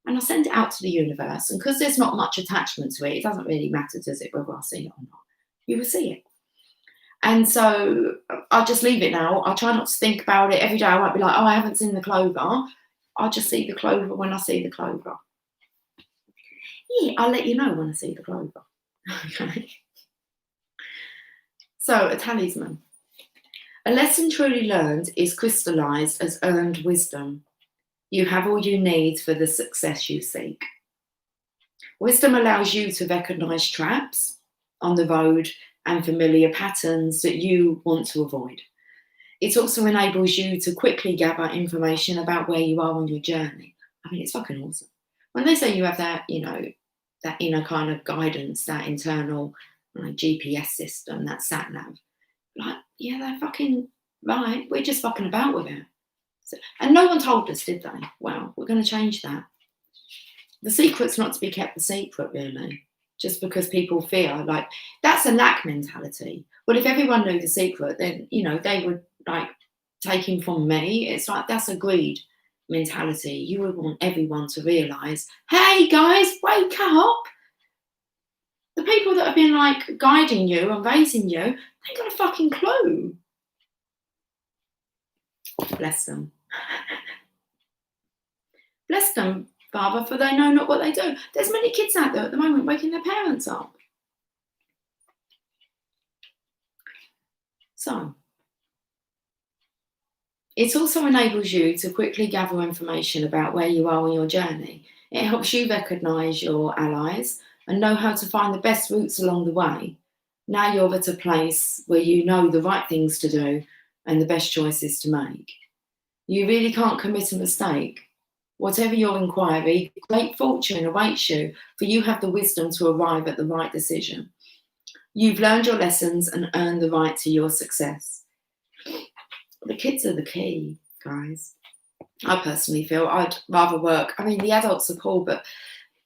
And I send it out to the universe. And because there's not much attachment to it, it doesn't really matter, does it, whether I see it or not. You will see it. And so I'll just leave it now. I'll try not to think about it every day. I won't be like, oh, I haven't seen the clover. I'll just see the clover when I see the clover. Yeah, I'll let you know when I see the clover. Okay. So a talisman. A lesson truly learned is crystallized as earned wisdom. You have all you need for the success you seek. Wisdom allows you to recognize traps on the road and familiar patterns that you want to avoid. It also enables you to quickly gather information about where you are on your journey. I mean, it's fucking awesome. When they say you have that, that inner kind of guidance, that internal GPS system, that sat nav, like, yeah, they're fucking right. We're just fucking about with it. So, and no one told us, did they? Well, we're going to change that. The secret's not to be kept a secret, really. Just because people fear, like, that's a lack mentality. Well, if everyone knew the secret, then, they would, like, take him from me. It's like, that's a greed mentality. You would want everyone to realise, hey, guys, wake up. The people that have been, like, guiding you and raising you, they got a fucking clue. Bless them. Bless them, Father, for they know not what they do. There's many kids out there at the moment waking their parents up. So, it also enables you to quickly gather information about where you are on your journey. It helps you recognise your allies and know how to find the best routes along the way. Now you're at a place where you know the right things to do and the best choices to make. You really can't commit a mistake. Whatever your inquiry, great fortune awaits you, for you have the wisdom to arrive at the right decision. You've learned your lessons and earned the right to your success. The kids are the key, guys. I personally feel I'd rather work. I mean, the adults are cool, but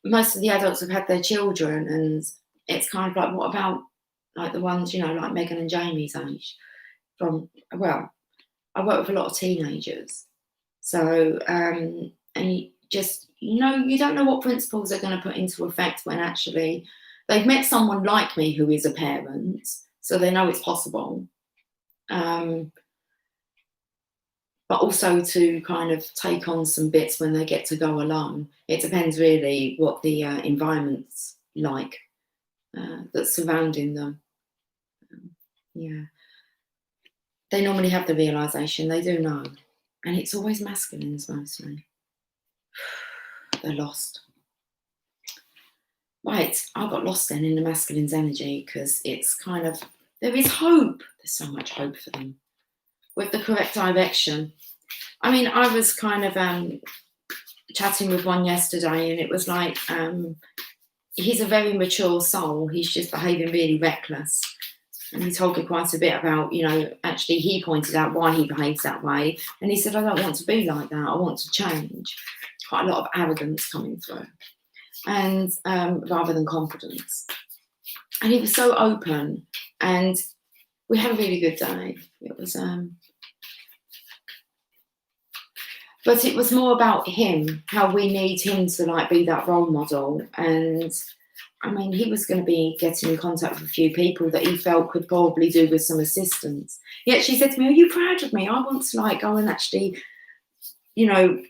most of the adults have had their children, and it's kind of like, what about like the ones, like Megan and Jamie's age? I work with a lot of teenagers. So, and you just, you don't know what principles they're going to put into effect when actually they've met someone like me who is a parent, so they know it's possible. but also to kind of take on some bits when they get to go alone. It depends really what the environment's like that's surrounding them. Yeah. They normally have the realisation, they do know. And it's always masculines mostly. They're lost. Right, I got lost then in the masculine's energy because it's kind of, there is hope. There's so much hope for them with the correct direction. I mean, I was kind of chatting with one yesterday, and it was like, he's a very mature soul. He's just behaving really reckless. And he told me quite a bit about, you know, actually he pointed out why he behaves that way. And he said, I don't want to be like that. I want to change. Quite a lot of arrogance coming through, and rather than confidence. And he was so open, and we had a really good day. It was, but it was more about him, how we need him to like be that role model. And I mean, he was going to be getting in contact with a few people that he felt could probably do with some assistance. Yet she said to me, are you proud of me? I want to like go and actually, you know,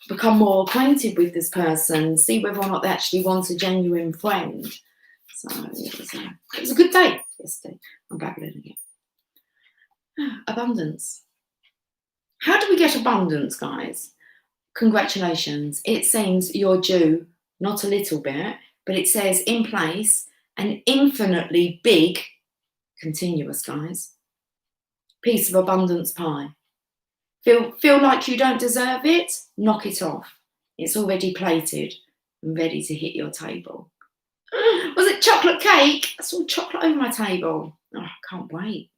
become more acquainted with this person, see whether or not they actually want a genuine friend. So it was a good day yesterday. I'm babbling again. Abundance. How do we get abundance, guys? Congratulations. It seems you're due, not a little bit, but it says in place, an infinitely big, continuous, guys, piece of abundance pie. Feel like you don't deserve it? Knock it off. It's already plated and ready to hit your table. Was it chocolate cake? I saw chocolate over my table. Oh, I can't wait.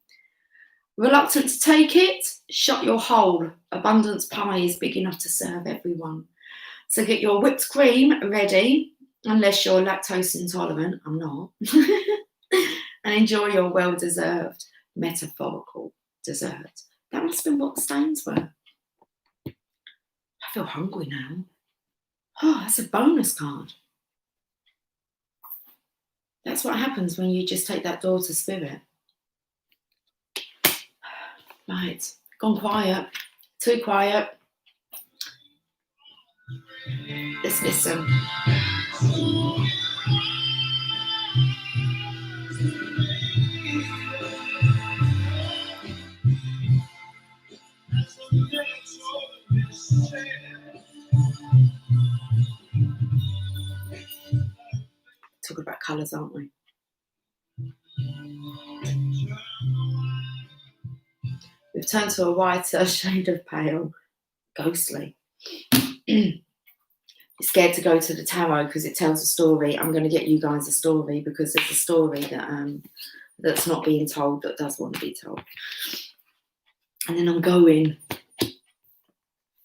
Reluctant to take it? Shut your hole. Abundance pie is big enough to serve everyone. So get your whipped cream ready, unless you're lactose intolerant. I'm not. And enjoy your well-deserved metaphorical dessert. That must have been what the stains were. I feel hungry now. Oh, that's a bonus card. That's what happens when you just take that door to spirit. Right, gone quiet. Too quiet. Let's listen. Talking about colours, aren't we? We've turned to a whiter shade of pale, ghostly. Scared to go to the tarot because it tells a story. I'm going to get you guys a story because it's a story that that's not being told that does want to be told. And then I'm going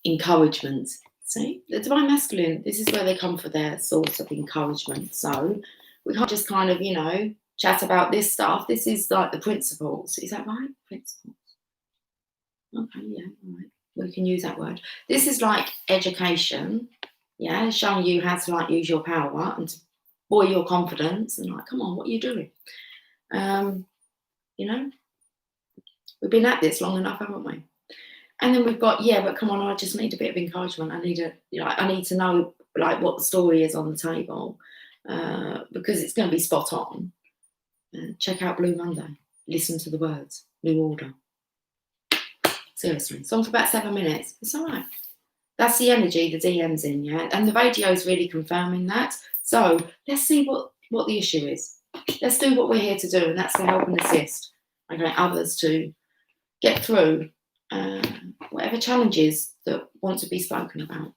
encouragement. See, the divine masculine, this is where they come for their source of encouragement. So we can't just kind of, you know, chat about this stuff. This is like the principles. Is that right? Principles. Okay, yeah, all right. We can use that word. This is like education, yeah, showing you how to like use your power and to buoy your confidence and like, come on, what are you doing? You know, we've been at this long enough, haven't we? And then we've got, yeah, but come on, I just need a bit of encouragement. I need to know like what the story is on the table because it's going to be spot on. Check out Blue Monday. Listen to the words. New Order. Seriously, it's on for about 7 minutes. It's all right. That's the energy the DM's in, yeah? And the radio is really confirming that. So let's see what the issue is. Let's do what we're here to do, and that's to help and assist others to get through whatever challenges that want to be spoken about.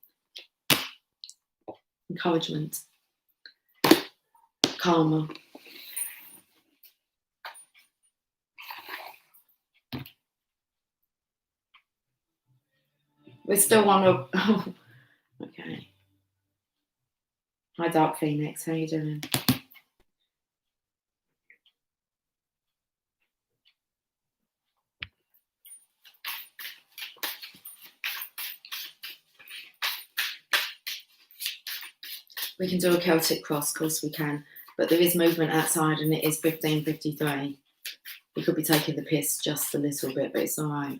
Encouragement. Karma. We're still on a... Oh, okay. Hi, Dark Phoenix. How you doing? We can do a Celtic cross, of course we can. But there is movement outside and it is 15:53. We could be taking the piss just a little bit, but it's all right.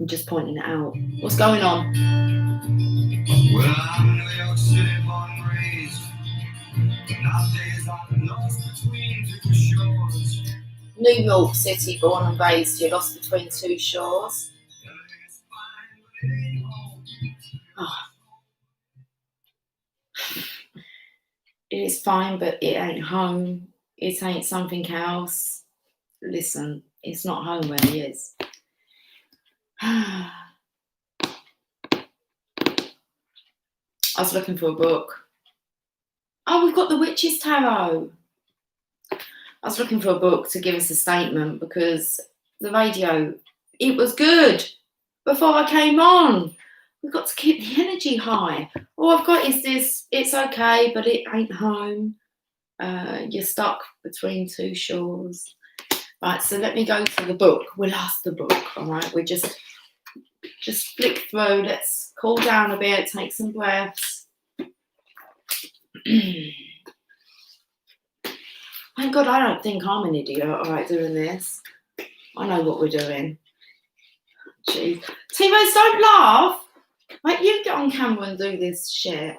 I'm just pointing it out. What's going on? Well, I'm New York City born and raised. Nowadays I'm lost between two shores. New York City, born and raised. You're lost between two shores. It's fine, but it ain't home. Oh. It is fine, but it ain't home. It ain't something else. Listen, it's not home where he is. I was looking for a book. Oh, we've got the Witches Tarot. I was looking for a book to give us a statement because the radio, it was good before I came on. We've got to keep the energy high. All I've got is this, it's okay, but it ain't home. You're stuck between two shores. Right, so let me go to the book. We'll ask the book, all right? We just flick through. Let's cool down a bit, take some breaths. Thank God I don't think I'm an idiot, all right, doing this. I know what we're doing. Jeez. T-Rose, don't laugh. Like, you get on camera and do this shit.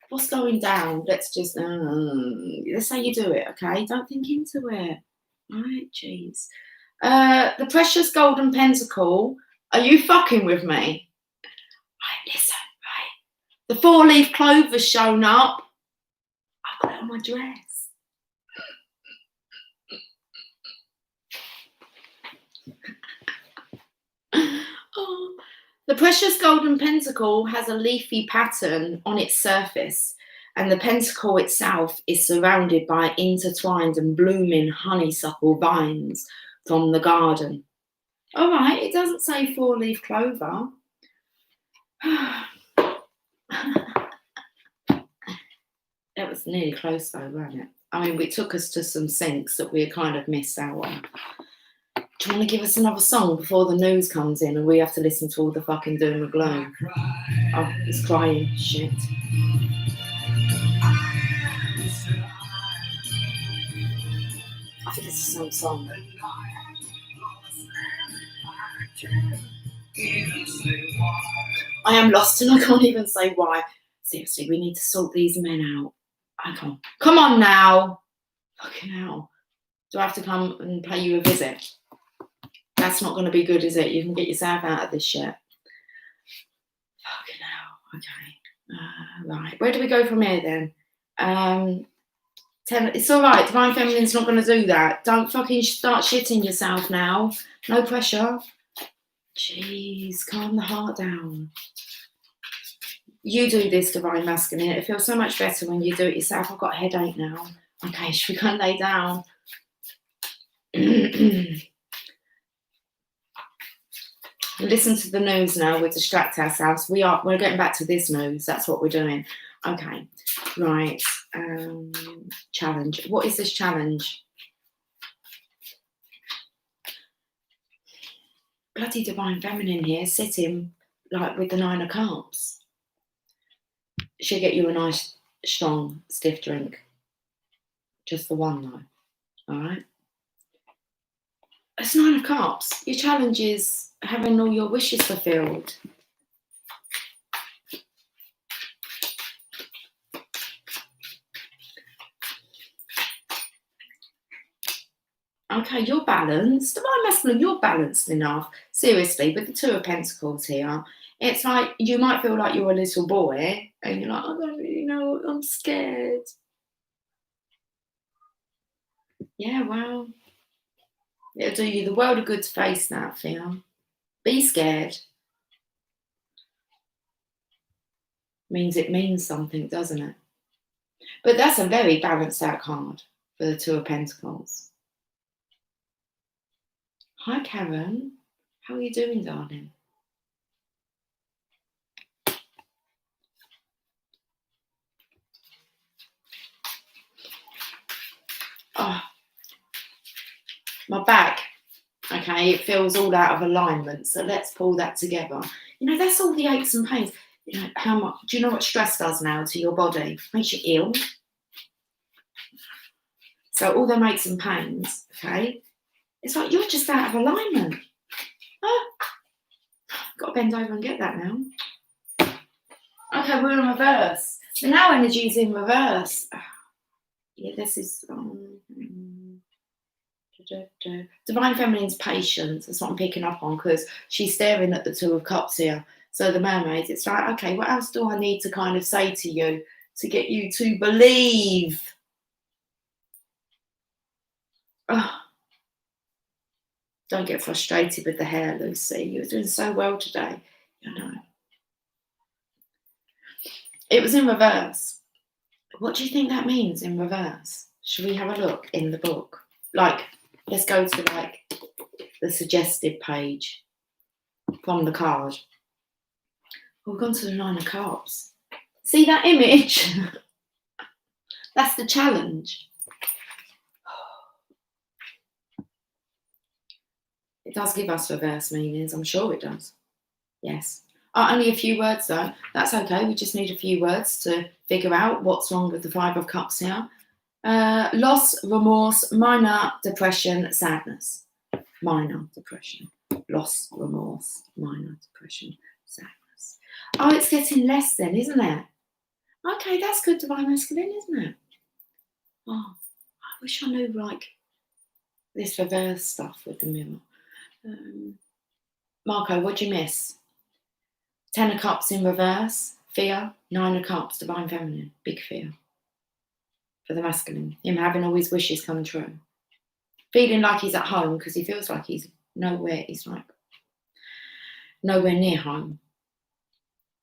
What's going down? Let's just, let's say you do it, okay? Don't think into it. All right, jeez. The Precious Golden Pentacle. Are you fucking with me? Right, listen, right. The 4-leaf clover's shown up. I've got it on my dress. Oh. The Precious Golden Pentacle has a leafy pattern on its surface, and the pentacle itself is surrounded by intertwined and blooming honeysuckle vines from the garden. All right, it doesn't say 4-leaf clover. That was nearly close though, wasn't it? I mean, it took us to some syncs that we kind of missed out on. Do you want to give us another song before the news comes in and we have to listen to all the fucking doom and gloom? Oh, it's crying. Shit. I think it's the same song. I am lost and I can't even say why. Seriously, we need to sort these men out. I can't. Come on now. Fucking hell. Do I have to come and pay you a visit? That's not going to be good, is it? You can get yourself out of this shit. Fucking hell. Okay. Right. Where do we go from here then? It's all right. Divine Feminine's not going to do that. Don't fucking start shitting yourself now. No pressure. Jeez, calm the heart down. You do this, Divine Masculine. It feels so much better when you do it yourself. I've got a headache now. Okay, should we go and lay down? Listen to the news now. We distract ourselves. We're getting back to this news. That's what we're doing. Okay, right. Challenge. What is this challenge? Bloody Divine Feminine here, sitting like with the 9 of Cups. She'll get you a nice, strong, stiff drink. Just the one though. All right. It's 9 of Cups. Your challenge is having all your wishes fulfilled. Okay, you're balanced. Divine Masculine, you're balanced enough. Seriously, with the 2 of Pentacles here, it's like you might feel like you're a little boy and you're like, I don't really know, I'm scared. Yeah, well, it'll do you the world of good to face that, Theo. Be scared. It means something, doesn't it? But that's a very balanced out card for the 2 of Pentacles. Hi, Karen. How are you doing, darling? Oh, my back. Okay, it feels all out of alignment. So let's pull that together. You know, that's all the aches and pains. You know, how much? Do you know what stress does now to your body? Makes you ill. So all them aches and pains, okay? It's like you're just out of alignment. Oh. Got to bend over and get that now. Okay, we're in reverse. The now energy is in reverse. Yeah, this is Divine Feminine's patience. That's what I'm picking up on, because she's staring at the Two of Cups here. So the mermaids, it's like, okay, what else do I need to kind of say to you to get you to believe? Oh. Don't get frustrated with the hair, Lucy. You're doing so well today. You know. It was in reverse. What do you think that means in reverse? Should we have a look in the book? Like, let's go to like the suggested page from the card. Oh, we've gone to the Nine of Cups. See that image? That's the challenge. It does give us reverse meanings. I'm sure it does. Yes. Only a few words though. That's okay. We just need a few words to figure out what's wrong with the Five of Cups here. Loss, remorse, minor depression, sadness. Minor depression. Loss, remorse, minor depression, sadness. Oh, it's getting less then, isn't it? Okay, that's good, Divine Masculine, isn't it? Oh, I wish I knew like this reverse stuff with the mirror. Marco, what do you miss? 10 of Cups in reverse, fear. 9 of Cups, Divine Feminine, big fear for the masculine. Him having all his wishes come true. Feeling like he's at home because he feels like he's nowhere. He's like nowhere near home.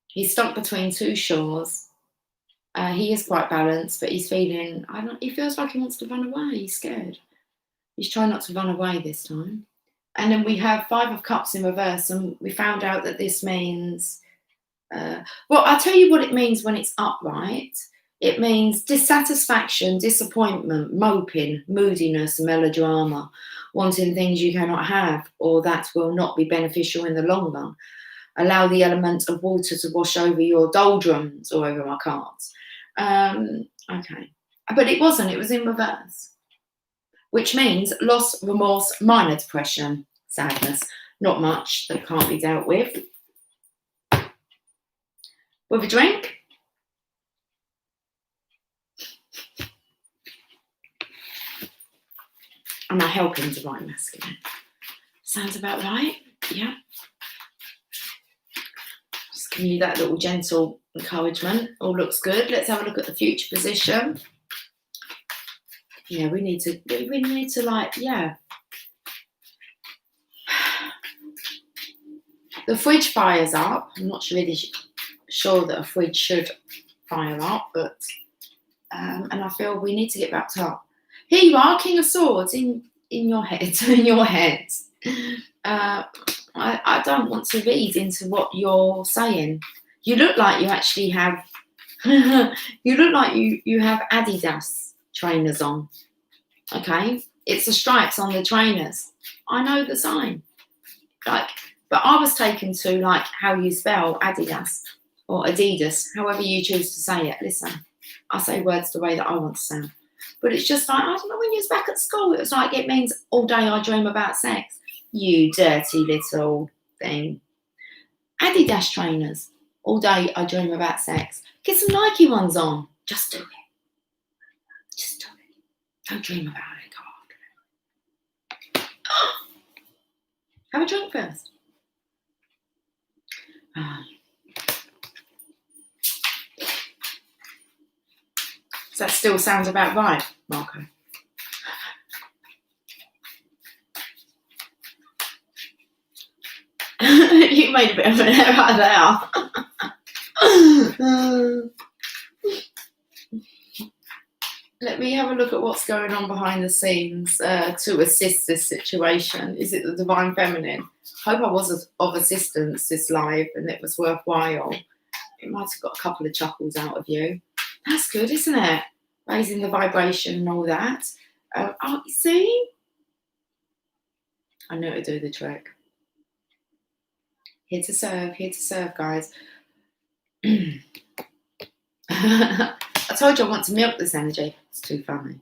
He's stuck between two shores. He is quite balanced, but he's feeling, he feels like he wants to run away. He's scared. He's trying not to run away this time. And then we have 5 of Cups in reverse, and we found out that this means, well, I'll tell you what it means when it's upright. It means dissatisfaction, disappointment, moping, moodiness, melodrama, wanting things you cannot have or that will not be beneficial in the long run. Allow the element of water to wash over your doldrums or over my cards. Okay. But it wasn't, it was in reverse. Which means loss, remorse, minor depression, sadness. Not much that can't be dealt with. With a drink. Am I helping Divine Masculine? Sounds about right. Yeah. Just giving you that little gentle encouragement. All looks good. Let's have a look at the future position. Yeah, we need to like, yeah. The fridge fires up. I'm not really sure that a fridge should fire up, but, and I feel we need to get wrapped up. Here you are, King of Swords in your head, in your head. I don't want to read into what you're saying. You look like you actually have, you look like you have Adidas trainers on. Okay, it's the stripes on the trainers. I know the sign. Like, but I was taken to like how you spell Adidas or Adidas, however you choose to say it. Listen, I say words the way that I want to sound. But it's just like, I don't know, when you was back at school, it was like, it means all day I dream about sex. You dirty little thing. Adidas trainers, all day I dream about sex. Get some Nike ones on. Just do it. Just do it. Don't dream about it, God. Have a drink first. Does that still sound about right, Marco? You made a bit of an error there. Let me have a look at what's going on behind the scenes to assist this situation. Is it the Divine Feminine? Hope I was of assistance this live and it was worthwhile. It might have got a couple of chuckles out of you. That's good, isn't it? Raising the vibration and all that. Oh, you see? I know to do the trick. Here to serve, guys. I told you I want to milk this energy. It's too funny.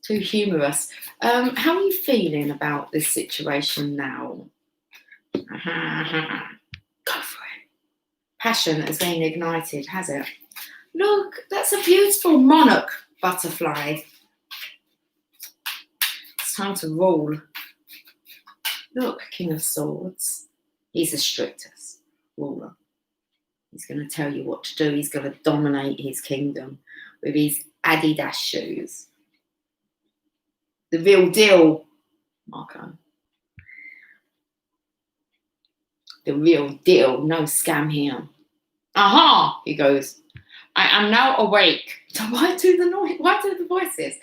Too humorous. How are you feeling about this situation now? Go for it. Passion has been ignited, has it? Look, that's a beautiful monarch butterfly. It's time to rule. Look, King of Swords. He's the strictest ruler. He's going to tell you what to do. He's going to dominate his kingdom with his Adidas shoes. The real deal, Marco. The real deal. No scam here. Aha! He goes, I am now awake. So why do the noise? Why do the voices?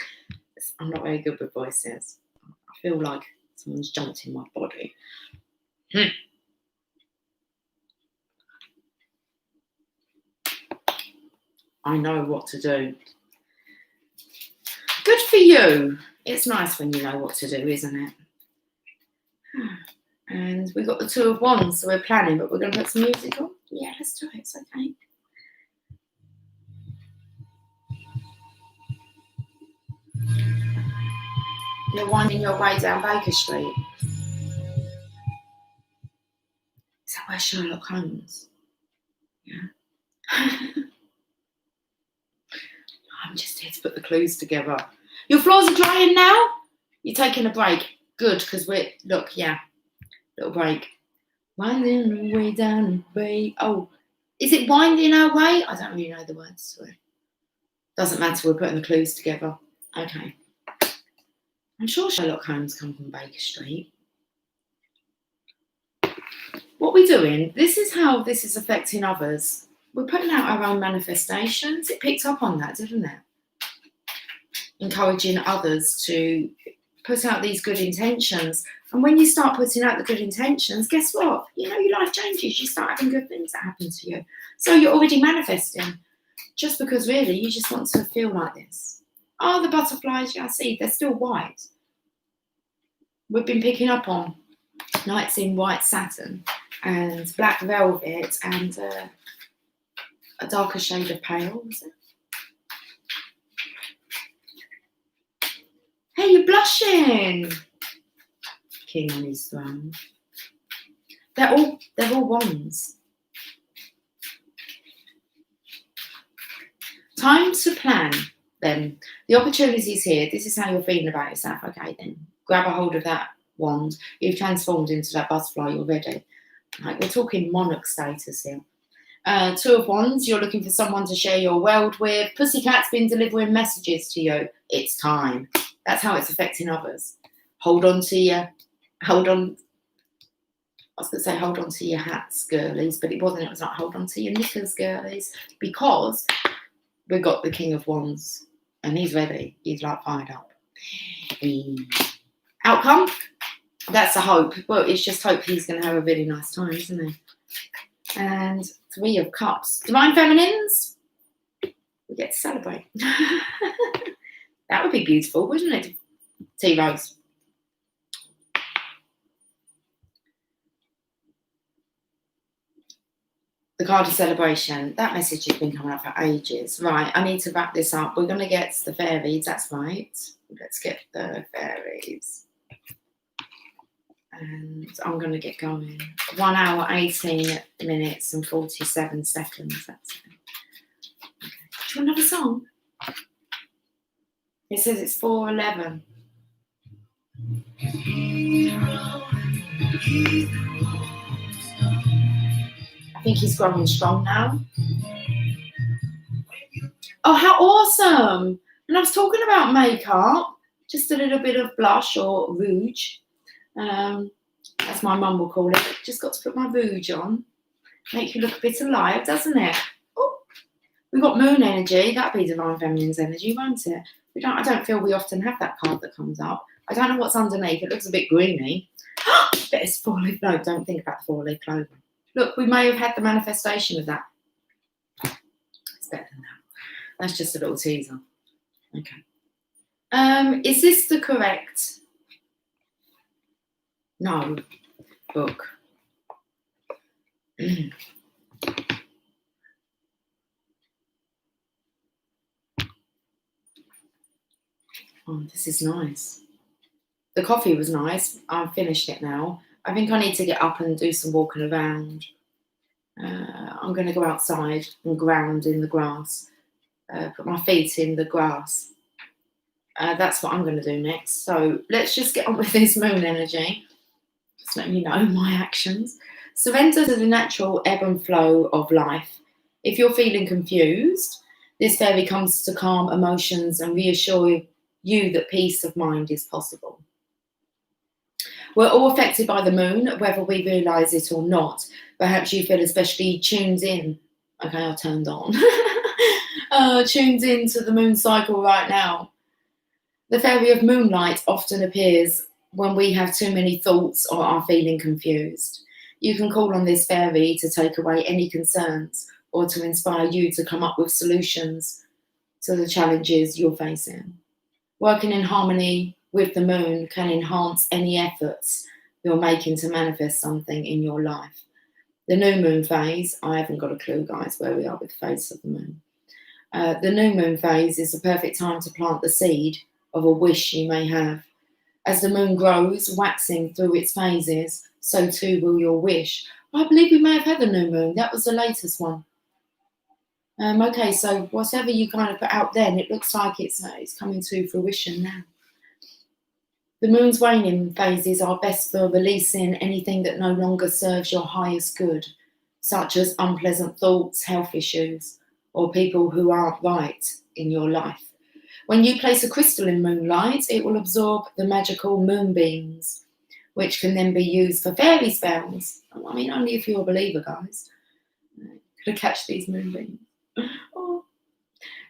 I'm not very good with voices. I feel like someone's jumped in my body. I know what to do. Good for you. It's nice when you know what to do, isn't it? And we got the Two of Wands, so we're planning, but we're going to put some music on. Yeah, let's do it. It's okay. You're winding your way down Baker Street. Is that where Sherlock Holmes? Yeah. I'm just here to put the clues together. Your floors are drying now? You're taking a break. Good, because we're, look, yeah, little break. Winding our way down the bay. Oh, is it winding our way? I don't really know the words to it. Doesn't matter, we're putting the clues together. Okay. I'm sure Sherlock Holmes come from Baker Street. What we're doing, this is how this is affecting others. We're putting out our own manifestations. It picked up on that, didn't it? Encouraging others to put out these good intentions. And when you start putting out the good intentions, guess what? You know, your life changes. You start having good things that happen to you. So you're already manifesting. Just because really you just want to feel like this. Oh, the butterflies, yeah, I see. They're still white. We've been picking up on nights in white satin and black velvet and a darker shade of pale, is it? Hey, you're blushing. King on his throne. They're all wands. Time to plan then. The opportunity's here. This is how you're feeling about yourself. Okay, then grab a hold of that wand. You've transformed into that butterfly already. Like, we're talking monarch status here. Two of Wands, you're looking for someone to share your world with. Pussycat's been delivering messages to you. It's time. That's how it's affecting others. Hold on to your hats, girlies, but it wasn't. It was like, hold on to your knickers, girlies, because we've got the King of Wands and he's ready. He's like fired up. Outcome? That's a hope. Well, it's just hope he's going to have a really nice time, isn't he? And Three of Cups. Divine Feminines, we get to celebrate. That would be beautiful, wouldn't it? T-Rose. The card of celebration. That message has been coming up for ages. Right, I need to wrap this up. We're going to get the fairies. That's right. Let's get the fairies. And I'm going to get going. 1 hour, 18 minutes and 47 seconds. That's it. Okay. Do you want another song? It says it's 4:11. I think he's growing strong now. Oh, how awesome! And I was talking about makeup, just a little bit of blush or rouge. As my mum will call it. Just got to put my rouge on. Make you look a bit alive, doesn't it? Oh, we've got moon energy. That'd be Divine Feminine's energy, won't it? I don't feel we often have that card that comes up. I don't know what's underneath. It looks a bit greeny. But it's 4-leaf. No, don't think about the 4-leaf clover. Look, we may have had the manifestation of that. It's better than that. That's just a little teaser. Okay. Is this the correct? No. Book. Oh, this is nice. The coffee was nice. I've finished it now. I think I need to get up and do some walking around. I'm going to go outside and ground in the grass. Put my feet in the grass. That's what I'm going to do next. So let's just get on with this moon energy. Just letting you know my actions. Surrender to the natural ebb and flow of life. If you're feeling confused, this fairy comes to calm emotions and reassure you that peace of mind is possible. We're all affected by the moon, whether we realise it or not. Perhaps you feel especially tuned in. Okay, I turned on. Tuned in to the moon cycle right now. The fairy of moonlight often appears when we have too many thoughts or are feeling confused. You can call on this fairy to take away any concerns or to inspire you to come up with solutions to the challenges you're facing. Working in harmony with the moon can enhance any efforts you're making to manifest something in your life. The new moon phase, I haven't got a clue, guys, where we are with the phase of the moon. The new moon phase is the perfect time to plant the seed of a wish you may have. As the moon grows, waxing through its phases, so too will your wish. I believe we may have had the new moon. That was the latest one. Okay, so whatever you kind of put out then, it looks like it's coming to fruition now. The moon's waning phases are best for releasing anything that no longer serves your highest good, such as unpleasant thoughts, health issues, or people who aren't right in your life. When you place a crystal in moonlight, it will absorb the magical moonbeams, which can then be used for fairy spells. I mean, only if you're a believer, guys. To catch these moonbeams. Oh.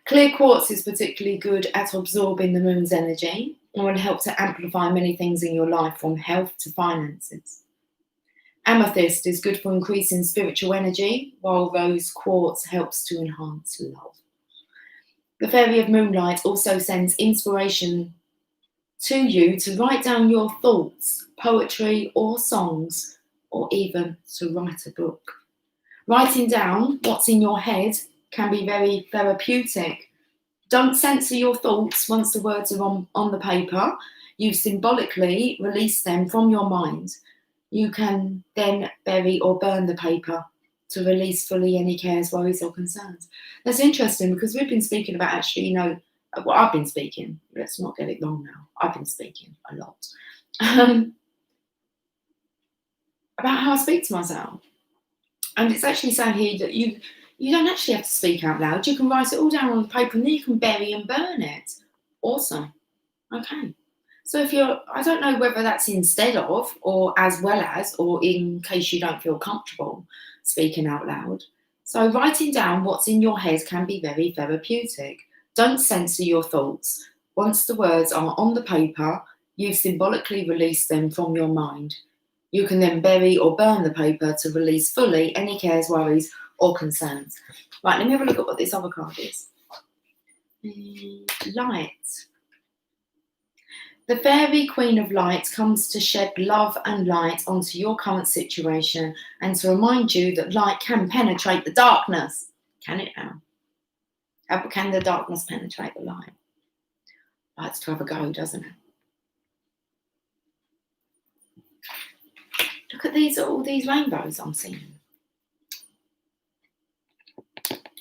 Clear quartz is particularly good at absorbing the moon's energy and will help to amplify many things in your life, from health to finances. Amethyst is good for increasing spiritual energy, while rose quartz helps to enhance love. The fairy of moonlight also sends inspiration to you to write down your thoughts, poetry or songs, or even to write a book. Writing down what's in your head can be very therapeutic. Don't censor your thoughts once the words are on the paper. You symbolically release them from your mind. You can then bury or burn the paper to release fully any cares, worries or concerns. That's interesting because we've been speaking about actually, well, I've been speaking, let's not get it wrong now. I've been speaking a lot about how I speak to myself. And it's actually saying here that you don't actually have to speak out loud. You can write it all down on the paper and then you can bury and burn it. Awesome. Okay. So I don't know whether that's instead of or as well as, or in case you don't feel comfortable speaking out loud. So writing down what's in your head can be very therapeutic. Don't censor your thoughts. Once the words are on the paper, you symbolically release them from your mind. You can then bury or burn the paper to release fully any cares, worries or concerns. Right, let me have a look at what this other card is. Light. The fairy queen of light comes to shed love and light onto your current situation and to remind you that light can penetrate the darkness. Can it now? How can the darkness penetrate the light? Likes to have a go, doesn't it? Look at all these rainbows I'm seeing.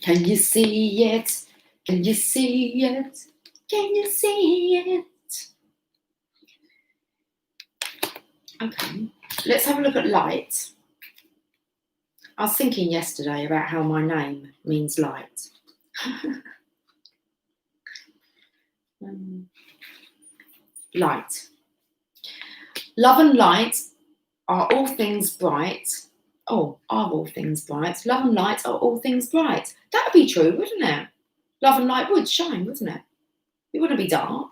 Can you see it? Can you see it? Can you see it? Okay, let's have a look at light. I was thinking yesterday about how my name means light. Light. Love and light are all things bright. Oh, are all things bright. Love and light are all things bright. That would be true, wouldn't it? Love and light would shine, wouldn't it? It wouldn't be dark.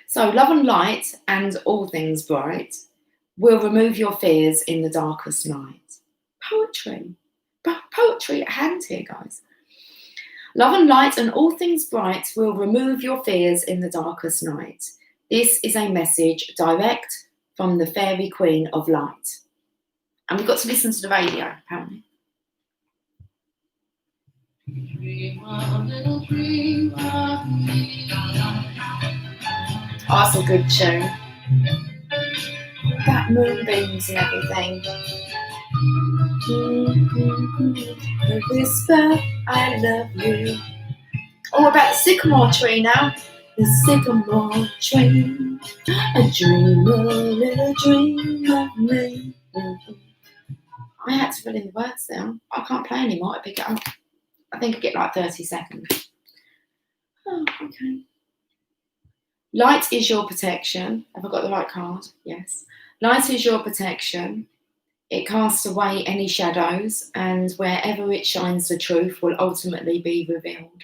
So love and light and all things bright will remove your fears in the darkest night. Poetry. Poetry at hand here, guys. Love and light and all things bright will remove your fears in the darkest night. This is a message direct from the fairy queen of light. And we've got to listen to the radio, apparently. Oh, that's a good tune. That moonbeams and everything. The whisper, I love you. Oh, about the sycamore tree now. The sycamore tree, a dreamer, little dream of me. I had to fill in the words there. I can't play anymore. I pick it up. I think I get like 30 seconds. Oh, okay. Light is your protection. Have I got the right card? Yes. Light is your protection. It casts away any shadows, and wherever it shines, the truth will ultimately be revealed.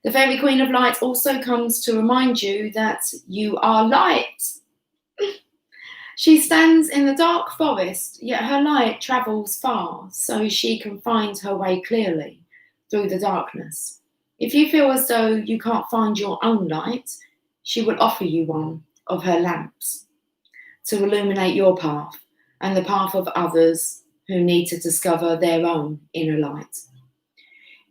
The Fairy Queen of Light also comes to remind you that you are light. She stands in the dark forest, yet her light travels far, so she can find her way clearly through the darkness. If you feel as though you can't find your own light, she will offer you one of her lamps to illuminate your path and the path of others who need to discover their own inner light.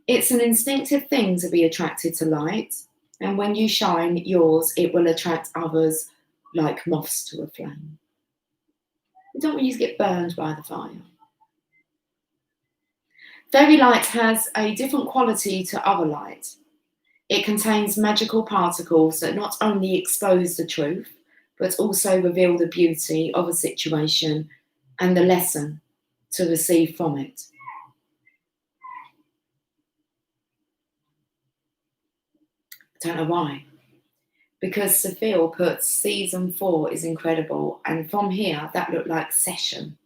It's an instinctive thing to be attracted to light, and when you shine yours, it will attract others like moths to a flame. You don't want you to get burned by the fire. Fairy light has a different quality to other light. It contains magical particles that not only expose the truth, but also reveal the beauty of a situation and the lesson to receive from it. I don't know why. Because Sophia puts season 4 is incredible, and from here that looked like session.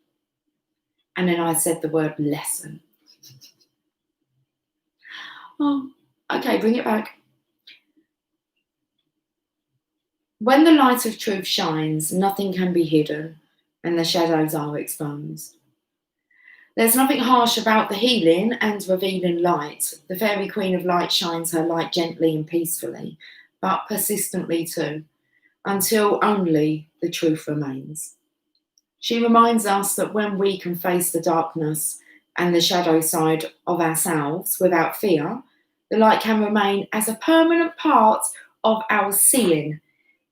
And then I said the word lesson. Oh, okay, bring it back. When the light of truth shines, nothing can be hidden and the shadows are exposed. There's nothing harsh about the healing and revealing light. The Fairy Queen of Light shines her light gently and peacefully, but persistently too, until only the truth remains. She reminds us that when we can face the darkness and the shadow side of ourselves without fear, the light can remain as a permanent part of our seeing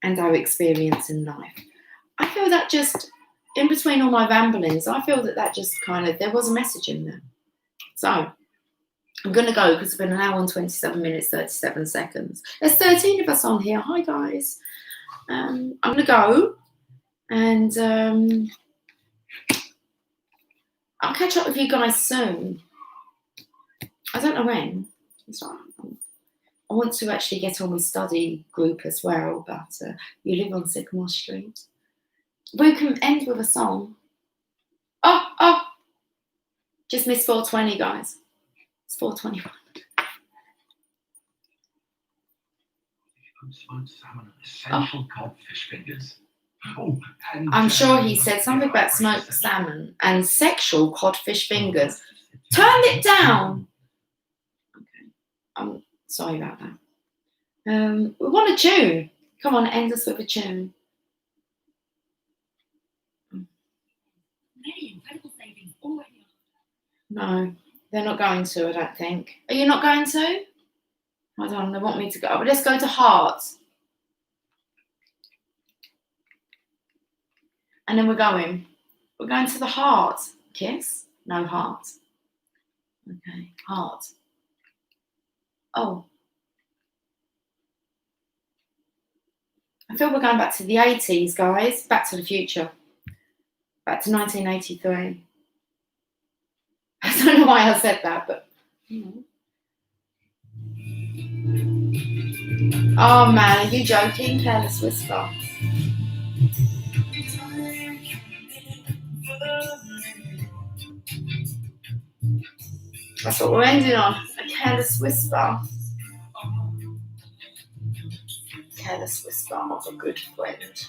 and our experience in life. I feel that just, in between all my ramblings, I feel that just kind of, there was a message in there. So, I'm going to go because it's been an hour and 27 minutes, 37 seconds. There's 13 of us on here. Hi, guys. I'm going to go and I'll catch up with you guys soon. I don't know when. I want to actually get on with study group as well, but you live on Sycamore Street. We can end with a song. Oh! Just missed 4:20, guys. It's 4:21. Smoked salmon and essential codfish fingers. Oh, and, I'm sure he said something about smoked salmon and sexual codfish fingers. Turn it down. Okay, I'm sorry about that. We want a tune. Come on, end us with a tune. Many incredible savings already. No, they're not going to, I don't think. Are you not going to? Hold on, they want me to go. But let's go to Heart. And then we're going to the Heart. Kiss? No, Heart. Okay, Heart. Oh. I feel we're going back to the 80s, guys. Back to the Future. Back to 1983. I don't know why I said that, but... Oh, man, are you joking? Careless Whisper. That's what we're ending on. A Careless Whisper. Careless whisper of a good friend.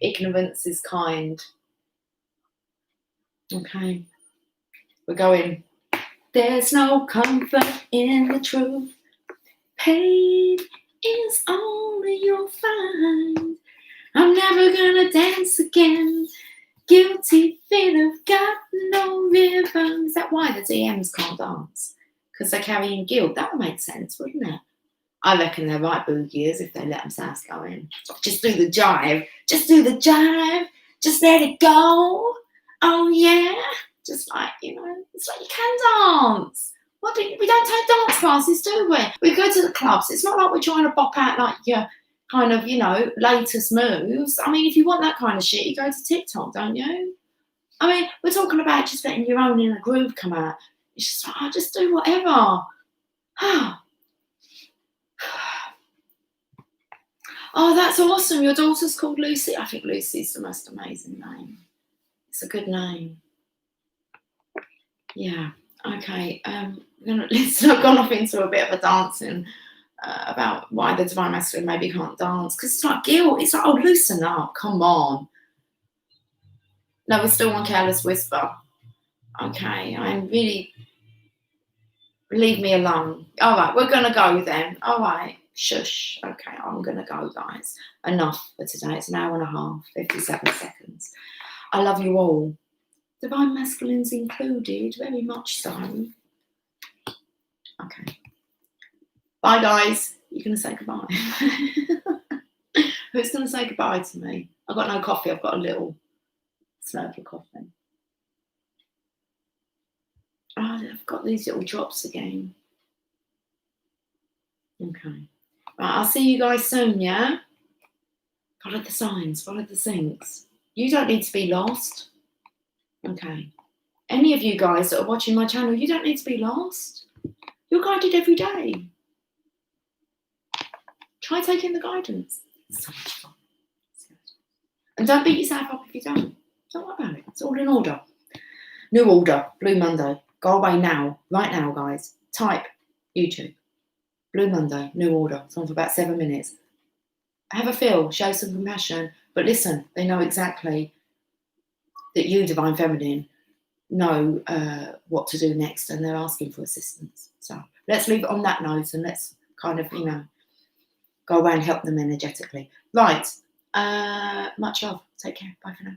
Ignorance is kind. Okay. We're going. There's no comfort in the truth. Pain is only you'll find. I'm never gonna dance again. Guilty feet have got no rhythm. Is that why the DMs can't dance? Because they're carrying guilt. That would make sense, wouldn't it? I reckon they're right boogies if they let themselves go in. Just do the jive. Just do the jive. just there to go. Oh yeah, just like, you know, it's like you can dance. We don't take dance classes, do we? We go to the clubs. It's not like we're trying to bop out like your kind of, you know, latest moves. I mean, if you want that kind of shit, you go to TikTok, don't you? I mean, we're talking about just letting your own inner groove come out. It's just like, I just do whatever. Oh, that's awesome. Your daughter's called Lucy. I think Lucy's the most amazing name. It's a good name. Yeah. Okay. Let's not gone off into a bit of a dancing about why the divine masculine maybe can't dance, because it's like guilt. It's like, oh, loosen up. Come on. No, we're still on Careless Whisper. Okay. I'm really. Leave me alone. All right, we're going to go then. All right, shush. Okay, I'm going to go, guys. Enough for today. It's an hour and a half, 57 seconds. I love you all. Divine masculines included, very much so. Okay. Bye, guys. You're going to say goodbye. Who's going to say goodbye to me? I've got no coffee. I've got a little slurp of coffee. Oh, I've got these little drops again. Okay. Right, I'll see you guys soon, yeah? Follow the signs, follow the things. You don't need to be lost. Okay. Any of you guys that are watching my channel, you don't need to be lost. You're guided every day. Try taking the guidance. It's so much fun. And don't beat yourself up if you don't. Don't worry about it. It's all in order. New order, Blue Monday. Go away now, right now, guys. Type YouTube. Blue Monday, new order. It's on for about 7 minutes. Have a feel, show some compassion. But listen, they know exactly that you, Divine Feminine, know what to do next, and they're asking for assistance. So let's leave it on that note, and let's kind of, you know, go away and help them energetically. Right. Much love. Take care. Bye for now.